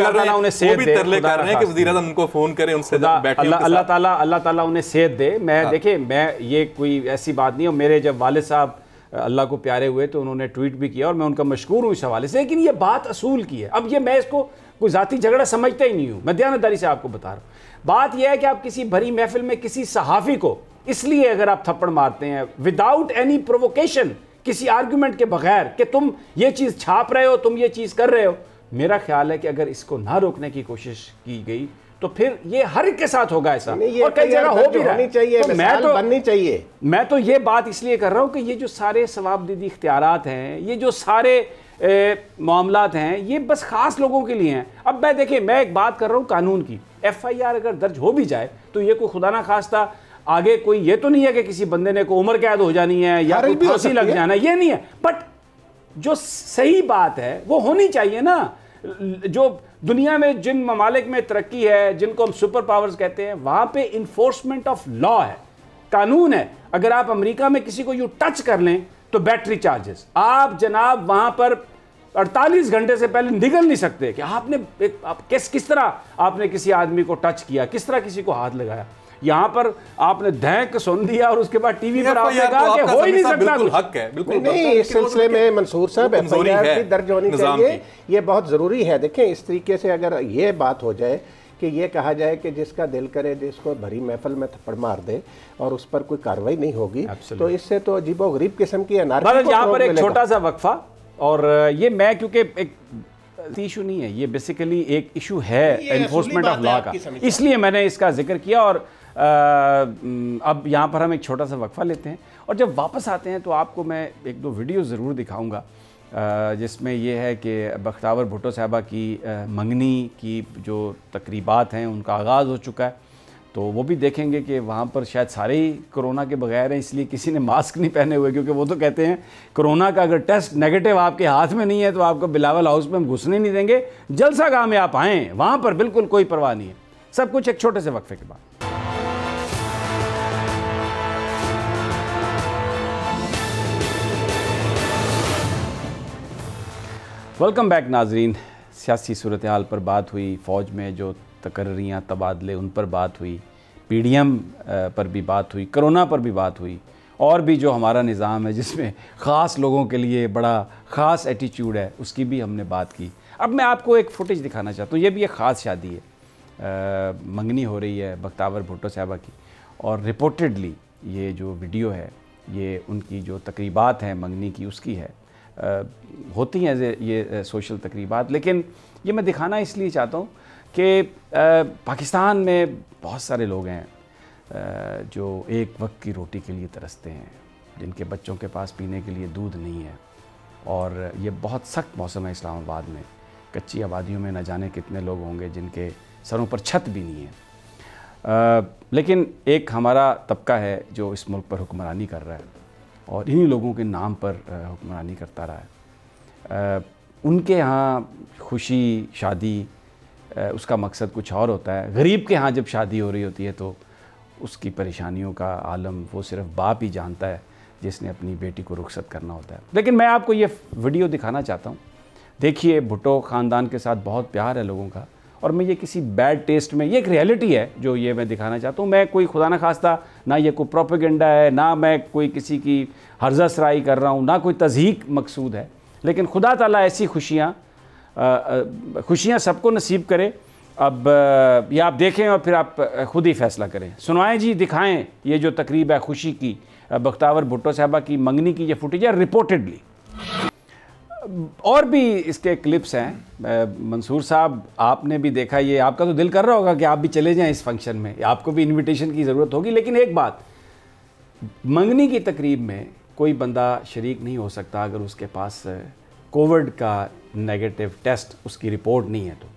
कर रहे हैं कि वज़ीर आज़म उनको फोन करें, उनसे बैठें। अल्लाह ताला उन्हें सेहत दे। मैं देखिए, मैं ये कोई ऐसी बात नहीं है। मेरे जब वालिद साहब अल्लाह को प्यारे हुए तो उन्होंने ट्वीट भी किया और मैं उनका मशकूर हूँ इस हवाले से। लेकिन ये बात असूल की है। अब ये मैं इसको कोई ज़ाती झगड़ा समझता ही नहीं हूँ, मैं दयानतदारी से आपको बता रहा हूँ। बात यह है कि आप किसी भरी महफिल में किसी सहाफ़ी को इसलिए अगर आप थप्पड़ मारते हैं विदाउट एनी प्रोवोकेशन, किसी आर्गुमेंट के बगैर कि तुम ये चीज़ छाप रहे हो, तुम ये चीज़ कर रहे हो, मेरा ख्याल है कि अगर इसको ना रोकने की कोशिश की गई तो फिर ये हर एक के साथ होगा ऐसा, और कई जगह हो भी रहा है। तो बननी चाहिए। मैं तो ये बात इसलिए कर रहा हूँ कि ये जो सारे सवाबदीदी इख्तियारात हैं, ये जो सारे मामलात हैं, ये बस ख़ास लोगों के लिए हैं। अब मैं देखिए, मैं एक बात कर रहा हूँ कानून की। FIR अगर दर्ज हो भी जाए तो ये कोई खुदा ना खास्ता आगे कोई ये तो नहीं है कि किसी बंदे ने को उम्र कैद हो जानी है या कोई फांसी लग जाना, ये नहीं है। बट जो सही बात है वो होनी चाहिए ना। जो दुनिया में जिन ममालिक में तरक्की है, जिनको हम सुपर पावर्स कहते हैं, वहां पे इन्फोर्समेंट ऑफ लॉ है, कानून है। अगर आप अमेरिका में किसी को यूं टच कर लें तो बैटरी चार्जेस, आप जनाब वहां पर 48 घंटे से पहले निकल नहीं सकते कि आपने किस तरह आपने किसी आदमी को टच किया, किस तरह किसी को हाथ लगाया। यहाँ पर आपने धैक सुन दिया और उसके बाद टीवी पर आपने कहा कि हो ही नहीं सकता। बिल्कुल हक है, बिल्कुल नहीं। इस सिलसिले में मंसूर साहब FIR भी दर्ज होनी चाहिए, ये बहुत ज़रूरी है। देखें, इस तरीके से अगर ये बात हो जाए कि ये कहा जाए कि जिसका दिल करे जिसको भरी महफिल में थप्पड़ मार दे और उस पर कोई कार्रवाई नहीं होगी, तो इससे तो अजीबोगरीब किस्म की अनारकी। यहाँ पर एक छोटा सा वक्फा, और ये मैं क्योंकि एक इशू नहीं है, ये बेसिकली एक इशू है एनफोर्समेंट ऑफ लॉ का, इसलिए मैंने इसका जिक्र किया। और अब यहाँ पर हम एक छोटा सा वक्फा लेते हैं और जब वापस आते हैं तो आपको मैं एक दो वीडियो ज़रूर दिखाऊंगा जिसमें ये है कि बख्तावर भुट्टो साहबा की मंगनी की जो तकरीबात हैं उनका आगाज़ हो चुका है। तो वो भी देखेंगे कि वहाँ पर शायद सारे ही कोरोना के बगैर हैं, इसलिए किसी ने मास्क नहीं पहने हुए, क्योंकि वो तो कहते हैं कोरोना का अगर टेस्ट नेगेटिव आपके हाथ में नहीं है तो आपको बिलावल हाउस में हम घुसने नहीं देंगे। जलसा गाह में आप आएँ, वहाँ पर बिल्कुल कोई परवाह नहीं है। सब कुछ एक छोटे से वक्फे के बाद। वेलकम बैक नाजरीन। सियासी सूरत हाल पर बात हुई, फ़ौज में जो तकर्रियाँ तबादले उन पर बात हुई, PDM पर भी बात हुई, कोरोना पर भी बात हुई, और भी जो हमारा निज़ाम है जिसमें ख़ास लोगों के लिए बड़ा ख़ास एटीट्यूड है उसकी भी हमने बात की। अब मैं आपको एक फ़ुटेज दिखाना चाहता हूँ। ये भी एक ख़ास शादी है, मंगनी हो रही है बख्तावर भुट्टो साहबा की, और रिपोर्टेडली ये जो वीडियो है ये उनकी जो तकरीबात हैं मंगनी की उसकी है। होती हैं ये सोशल तकरीबात, लेकिन ये मैं दिखाना इसलिए चाहता हूँ कि पाकिस्तान में बहुत सारे लोग हैं जो एक वक्त की रोटी के लिए तरसते हैं, जिनके बच्चों के पास पीने के लिए दूध नहीं है, और ये बहुत सख्त मौसम है इस्लामाबाद में। कच्ची आबादियों में न जाने कितने लोग होंगे जिनके सरों पर छत भी नहीं है। लेकिन एक हमारा तबका है जो इस मुल्क पर हुक्मरानी कर रहा है और इन्हीं लोगों के नाम पर हुक्मरानी करता रहा है। उनके यहाँ खुशी शादी उसका मकसद कुछ और होता है। गरीब के यहाँ जब शादी हो रही होती है तो उसकी परेशानियों का आलम वो सिर्फ बाप ही जानता है जिसने अपनी बेटी को रुखसत करना होता है। लेकिन मैं आपको ये वीडियो दिखाना चाहता हूँ। देखिए, भुट्टो ख़ानदान के साथ बहुत प्यार है लोगों का, और मैं ये किसी बैड टेस्ट में, ये एक रियलिटी है जो ये मैं दिखाना चाहता हूँ। मैं कोई खुदा न खास्ता, ना ये कोई प्रोपेगेंडा है, ना मैं कोई किसी की हर्जा सराई कर रहा हूँ, ना कोई तज़हीक मकसूद है, लेकिन खुदा ताला ऐसी खुशियाँ सबको नसीब करे। अब ये आप देखें और फिर आप ख़ुद ही फ़ैसला करें। सुनवाएं जी, दिखाएं ये जो तकरीब है खुशी की, बख्तावर भुट्टो साहबा की मंगनी की ये फुटेज है रिपोर्टेडली। और भी इसके क्लिप्स हैं। मंसूर साहब, आपने भी देखा, ये आपका तो दिल कर रहा होगा कि आप भी चले जाएं इस फंक्शन में, आपको भी इनविटेशन की ज़रूरत होगी। लेकिन एक बात, मंगनी की तकरीब में कोई बंदा शरीक नहीं हो सकता अगर उसके पास कोविड का नेगेटिव टेस्ट, उसकी रिपोर्ट नहीं है। तो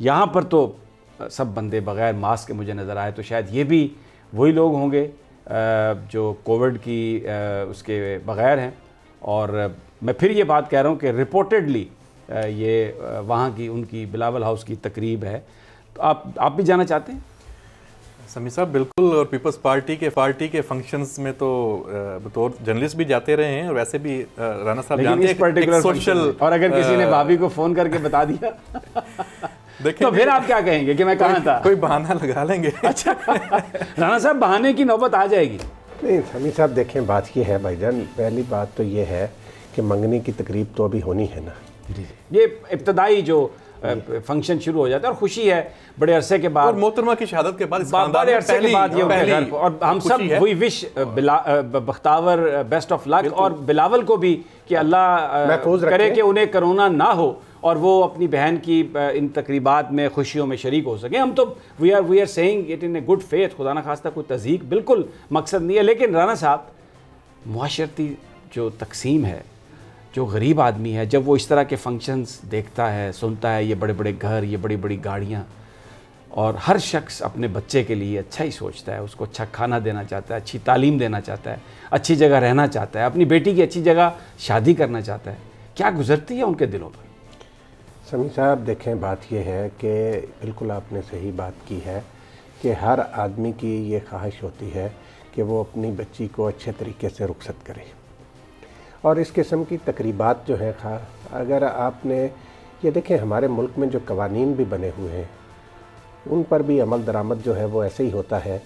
यहाँ पर तो सब बंदे बग़ैर मास्क के मुझे नज़र आए, तो शायद ये भी वही लोग होंगे जो कोविड की उसके बग़ैर हैं। और मैं फिर ये बात कह रहा हूँ कि रिपोर्टेडली ये वहाँ की उनकी बिलावल हाउस की तकरीब है। तो आप भी जाना चाहते हैं? समी साहब बिल्कुल, और पीपल्स पार्टी के फंक्शंस में तो बतौर जर्नलिस्ट भी जाते रहे हैं, और वैसे भी राणा साहब जानते हैं एक सोशल, और अगर किसी ने भाभी को फोन करके बता दिया तो फिर आप क्या कहेंगे कि मैं कहाँ था? कोई बहाना लगा लेंगे। अच्छा राणा साहब, बहाने की नौबत आ जाएगी। नहीं समी साहब, देखें बात ये है भाईजान, पहली बात तो ये है कि मंगनी की तकरीब तो अभी होनी है ना। ये इब्तदाई जो फंक्शन शुरू हो जाता है और खुशी है बड़े अरसे के बाद, और मोहतरमा की शहादत के बाद, बड़े अरसे के बाद ये उनके घर, और हम सब we wish Bakhtawar best of luck, और बिलावल को भी कि अल्लाह करे कि उन्हें कोरोना ना हो और वो अपनी बहन की इन तकरीबात में खुशियों में शरीक हो सके। हम तो we are saying it in a good faith, खुदा ना खास्ता कोई तज़ीक बिल्कुल मकसद नहीं है। लेकिन राना साहब, मुआशरती जो तकसीम है, जो गरीब आदमी है, जब वो इस तरह के फंक्शंस देखता है, सुनता है, ये बड़े बड़े घर, ये बड़ी बड़ी गाड़ियाँ, और हर शख्स अपने बच्चे के लिए अच्छा ही सोचता है, उसको अच्छा खाना देना चाहता है, अच्छी तालीम देना चाहता है, अच्छी जगह रहना चाहता है, अपनी बेटी की अच्छी जगह शादी करना चाहता है, क्या गुजरती है उनके दिलों पर? समी साहब देखें, बात यह है कि बिल्कुल आपने सही बात की है कि हर आदमी की ये ख्वाहिश होती है कि वो अपनी बच्ची को अच्छे तरीके से रुखसत करे, और इस किस्म की तकरीबात जो है अगर आपने ये देखें, हमारे मुल्क में जो कवानीन भी बने हुए हैं उन पर भी अमल दरामद जो है वो ऐसे ही होता है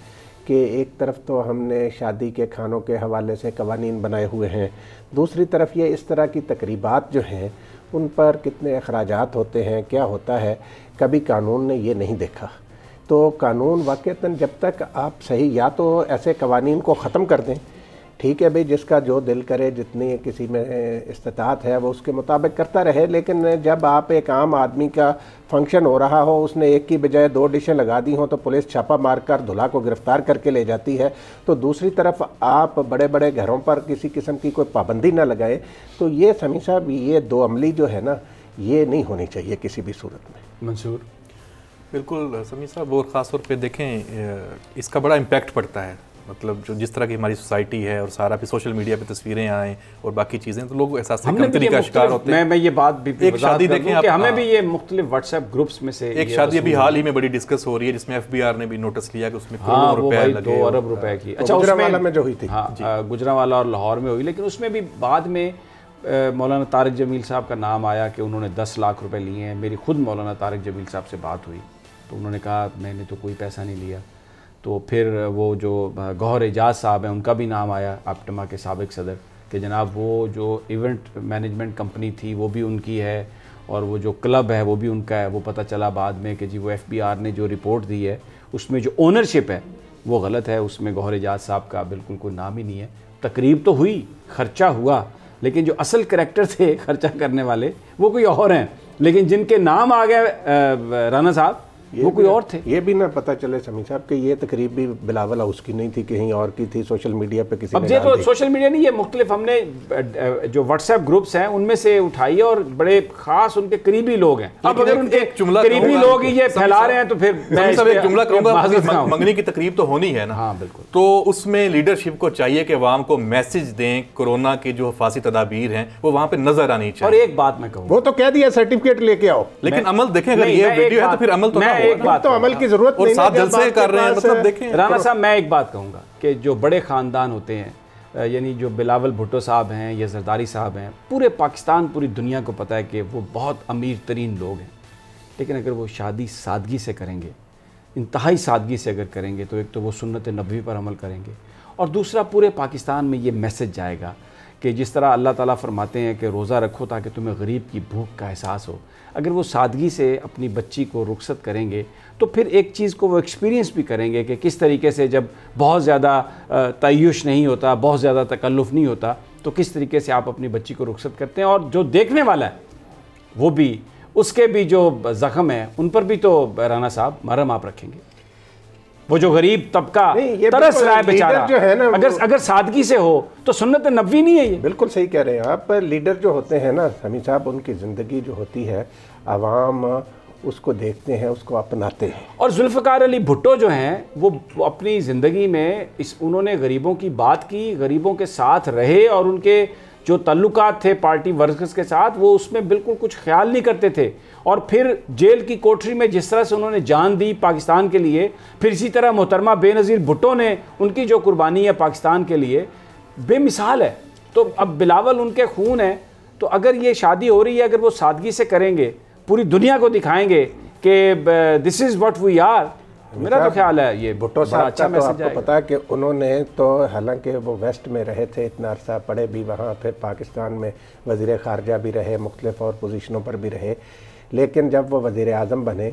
कि एक तरफ तो हमने शादी के खानों के हवाले से कवानीन बनाए हुए हैं, दूसरी तरफ ये इस तरह की तकरीबात जो हैं उन पर कितने अखराजात होते हैं, क्या होता है, कभी कानून ने ये नहीं देखा। तो कानून वाक़तन जब तक आप सही, या तो ऐसे कवानीन को ख़त्म कर दें, ठीक है भाई, जिसका जो दिल करे, जितनी किसी में इस्तात है वो उसके मुताबिक करता रहे, लेकिन जब आप एक आम आदमी का फंक्शन हो रहा हो, उसने एक की बजाय 2 डिशें लगा दी हों तो पुलिस छापा मारकर दूल्हा को गिरफ़्तार करके ले जाती है, तो दूसरी तरफ आप बड़े बड़े घरों पर किसी किस्म की कोई पाबंदी ना लगाएं, तो ये समी साहब, ये दो अमली जो है ना, ये नहीं होनी चाहिए किसी भी सूरत में। मंसूर? बिल्कुल समी साहब, और ख़ास तौर पे देखें इसका बड़ा इम्पैक्ट पड़ता है, मतलब जो जिस तरह की हमारी सोसाइटी है और सारा भी सोशल मीडिया पे तस्वीरें आएँ और बाकी चीज़ें, तो लोग एहसास कमतरी का शिकार होते हैं। मैं ये बात भी एक शादी देखें आप, हमें भी ये मुख्तलिफ व्हाट्सएप ग्रुप्स में से एक शादी अभी हाल ही में बड़ी डिस्कस हो रही है जिसमें FBI ने भी नोटिस लिया कि उसमें करोड़ों रुपए लगे, 2 अरब रुपए की। अच्छा, गुजरांवाला में जो हुई थी, हाँ गुजरांवाला और लाहौर में हुई, लेकिन उसमें भी बाद में मौलाना तारिक जमील साहब का नाम आया कि उन्होंने 10 लाख रुपए लिए हैं। मेरी खुद मौलाना तारिक जमील साहब से बात हुई तो उन्होंने कहा मैंने तो कोई पैसा नहीं लिया। तो फिर वो जो गौहर एजाज साहब हैं उनका भी नाम आया, आपटमा के साबिक सदर, कि जनाब वो जो इवेंट मैनेजमेंट कंपनी थी वो भी उनकी है और वो जो क्लब है वो भी उनका है। वो पता चला बाद में कि जी वो FBI ने जो रिपोर्ट दी है उसमें जो ओनरशिप है वो गलत है, उसमें गौहर एजाज साहब का बिल्कुल कोई नाम ही नहीं है। तकरीब तो हुई, खर्चा हुआ, लेकिन जो असल करैक्टर थे खर्चा करने वाले वो कोई और हैं, लेकिन जिनके नाम आ गए राना साहब वो कोई और थे। ये भी ना पता चले समी साहब कि ये तकरीब भी बिलावल हाउस की नहीं थी, कहीं और की थी, सोशल मीडिया पे किसी अब ये तो सोशल मीडिया नहीं, ये मुख्तलिफ हमने जो व्हाट्सएप ग्रुप्स हैं उनमें से उठाई है और बड़े खास उनके करीबी लोग हैं। अब अगर उनके करीबी लोग ये फैला रहे हैं तो फिर मैं एक जुमला कहूंगा, मंगनी की तकरीब तो होनी है ना। हाँ बिल्कुल। तो उसमें लीडरशिप को चाहिए कि अवाम को मैसेज दें, कोरोना के जो हिफाज़ती तदाबीर हैं वो वहाँ पे नजर आनी चाहिए। और एक बात मैं कहूँ, वो तो कह दिया सर्टिफिकेट लेके आओ, लेकिन अमल देखें, अगर ये वीडियो है तो फिर अमल तो ना हो, तो अमल की जरूरत नहीं, साथ जलसे कर रहे हैं, मतलब देखें। राना साहब मैं एक बात कहूँगा कि जो बड़े ख़ानदान होते हैं, यानी जो बिलावल भुट्टो साहब हैं या जरदारी साहब हैं, पूरे पाकिस्तान पूरी दुनिया को पता है कि वो बहुत अमीर तरीन लोग हैं, लेकिन अगर वो शादी सादगी से करेंगे, इंतहाई सादगी से अगर करेंगे, तो एक तो वो सुन्नत नबवी पर अमल करेंगे और दूसरा पूरे पाकिस्तान में ये मैसेज जाएगा कि जिस तरह अल्लाह ताला फरमाते हैं कि रोज़ा रखो ताकि तुम्हें गरीब की भूख का एहसास हो, अगर वो सादगी से अपनी बच्ची को रुखसत करेंगे तो फिर एक चीज़ को वो एक्सपीरियंस भी करेंगे कि किस तरीके से जब बहुत ज़्यादा तय्युश नहीं होता, बहुत ज़्यादा तकल्लुफ़ नहीं होता, तो किस तरीके से आप अपनी बच्ची को रुखसत करते हैं। और जो देखने वाला है वो भी, उसके भी जो ज़ख्म है उन पर भी तो राना साहब मरहम आप रखेंगे। वो जो गरीब तबका तरस रहा है बेचारा, जो है ना, अगर सादगी से हो तो सुन्नत नबवी नहीं है ये। बिल्कुल सही कह रहे हैं आप। लीडर जो होते हैं ना समी साहब, उनकी ज़िंदगी जो होती है आवाम उसको देखते हैं, उसको अपनाते हैं। और जुल्फ़िकार अली भुट्टो जो हैं वो अपनी ज़िंदगी में उन्होंने गरीबों की बात की, गरीबों के साथ रहे और उनके जो ताल्लुकात थे पार्टी वर्कर्स के साथ, वो उसमें बिल्कुल कुछ ख्याल नहीं करते थे। और फिर जेल की कोठरी में जिस तरह से उन्होंने जान दी पाकिस्तान के लिए, फिर इसी तरह मोहतरमा बेनज़ीर भुट्टो ने उनकी जो कुर्बानी है पाकिस्तान के लिए बेमिसाल है। तो अब बिलावल उनके खून है, तो अगर ये शादी हो रही है, अगर वो सादगी से करेंगे, पूरी दुनिया को दिखाएंगे कि this is what we are, मेरा तो ख्याल है ये भुट्टो साहब अच्छा का तो मैसेज आपको पता है कि उन्होंने तो हालांकि वो वेस्ट में रहे थे इतना अरसा, पढ़े भी वहाँ, फिर पाकिस्तान में वज़ीर ख़ारजा भी रहे, मुख्तलिफ और पोजीशनों पर भी रहे, लेकिन जब वो वज़ीर आज़म बने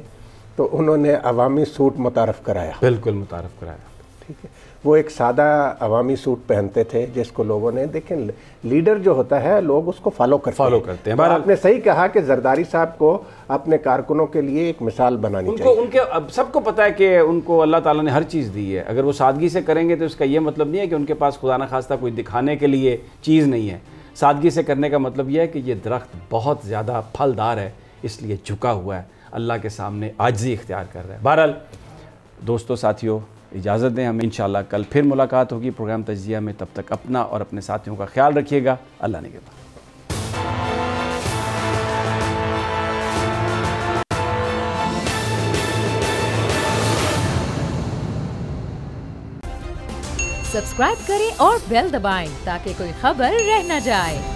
तो उन्होंने अवामी सूट मुतारफ़ कराया। बिल्कुल मुतारफ़ कराया, ठीक है। वो एक सादा अवामी सूट पहनते थे जिसको लोगों ने, देखें लीडर जो होता है लोग उसको फॉलो करते हैं। आपने सही कहा कि जरदारी साहब को अपने कारकुनों के लिए एक मिसाल बनानी चाहिए। उनके अब सबको पता है कि उनको अल्लाह ताला ने हर चीज़ दी है। अगर वो सादगी से करेंगे तो इसका ये मतलब नहीं है कि उनके पास खुदा न खास्ता कोई दिखाने के लिए चीज़ नहीं है। सादगी से करने का मतलब यह है कि ये दरख्त बहुत ज़्यादा फलदार है, इसलिए झुका हुआ है, अल्लाह के सामने आजिज़ी इख्तियार कर रहा है। बहरहाल दोस्तों साथियों, इजाज़त दें, हमें इंशाअल्लाह कल फिर मुलाकात होगी प्रोग्राम तज्जिया में। तब तक अपना और अपने साथियों का ख्याल रखिएगा। अल्लाह ने के सब्सक्राइब करें और बेल दबाएं ताकि कोई खबर रह न जाए।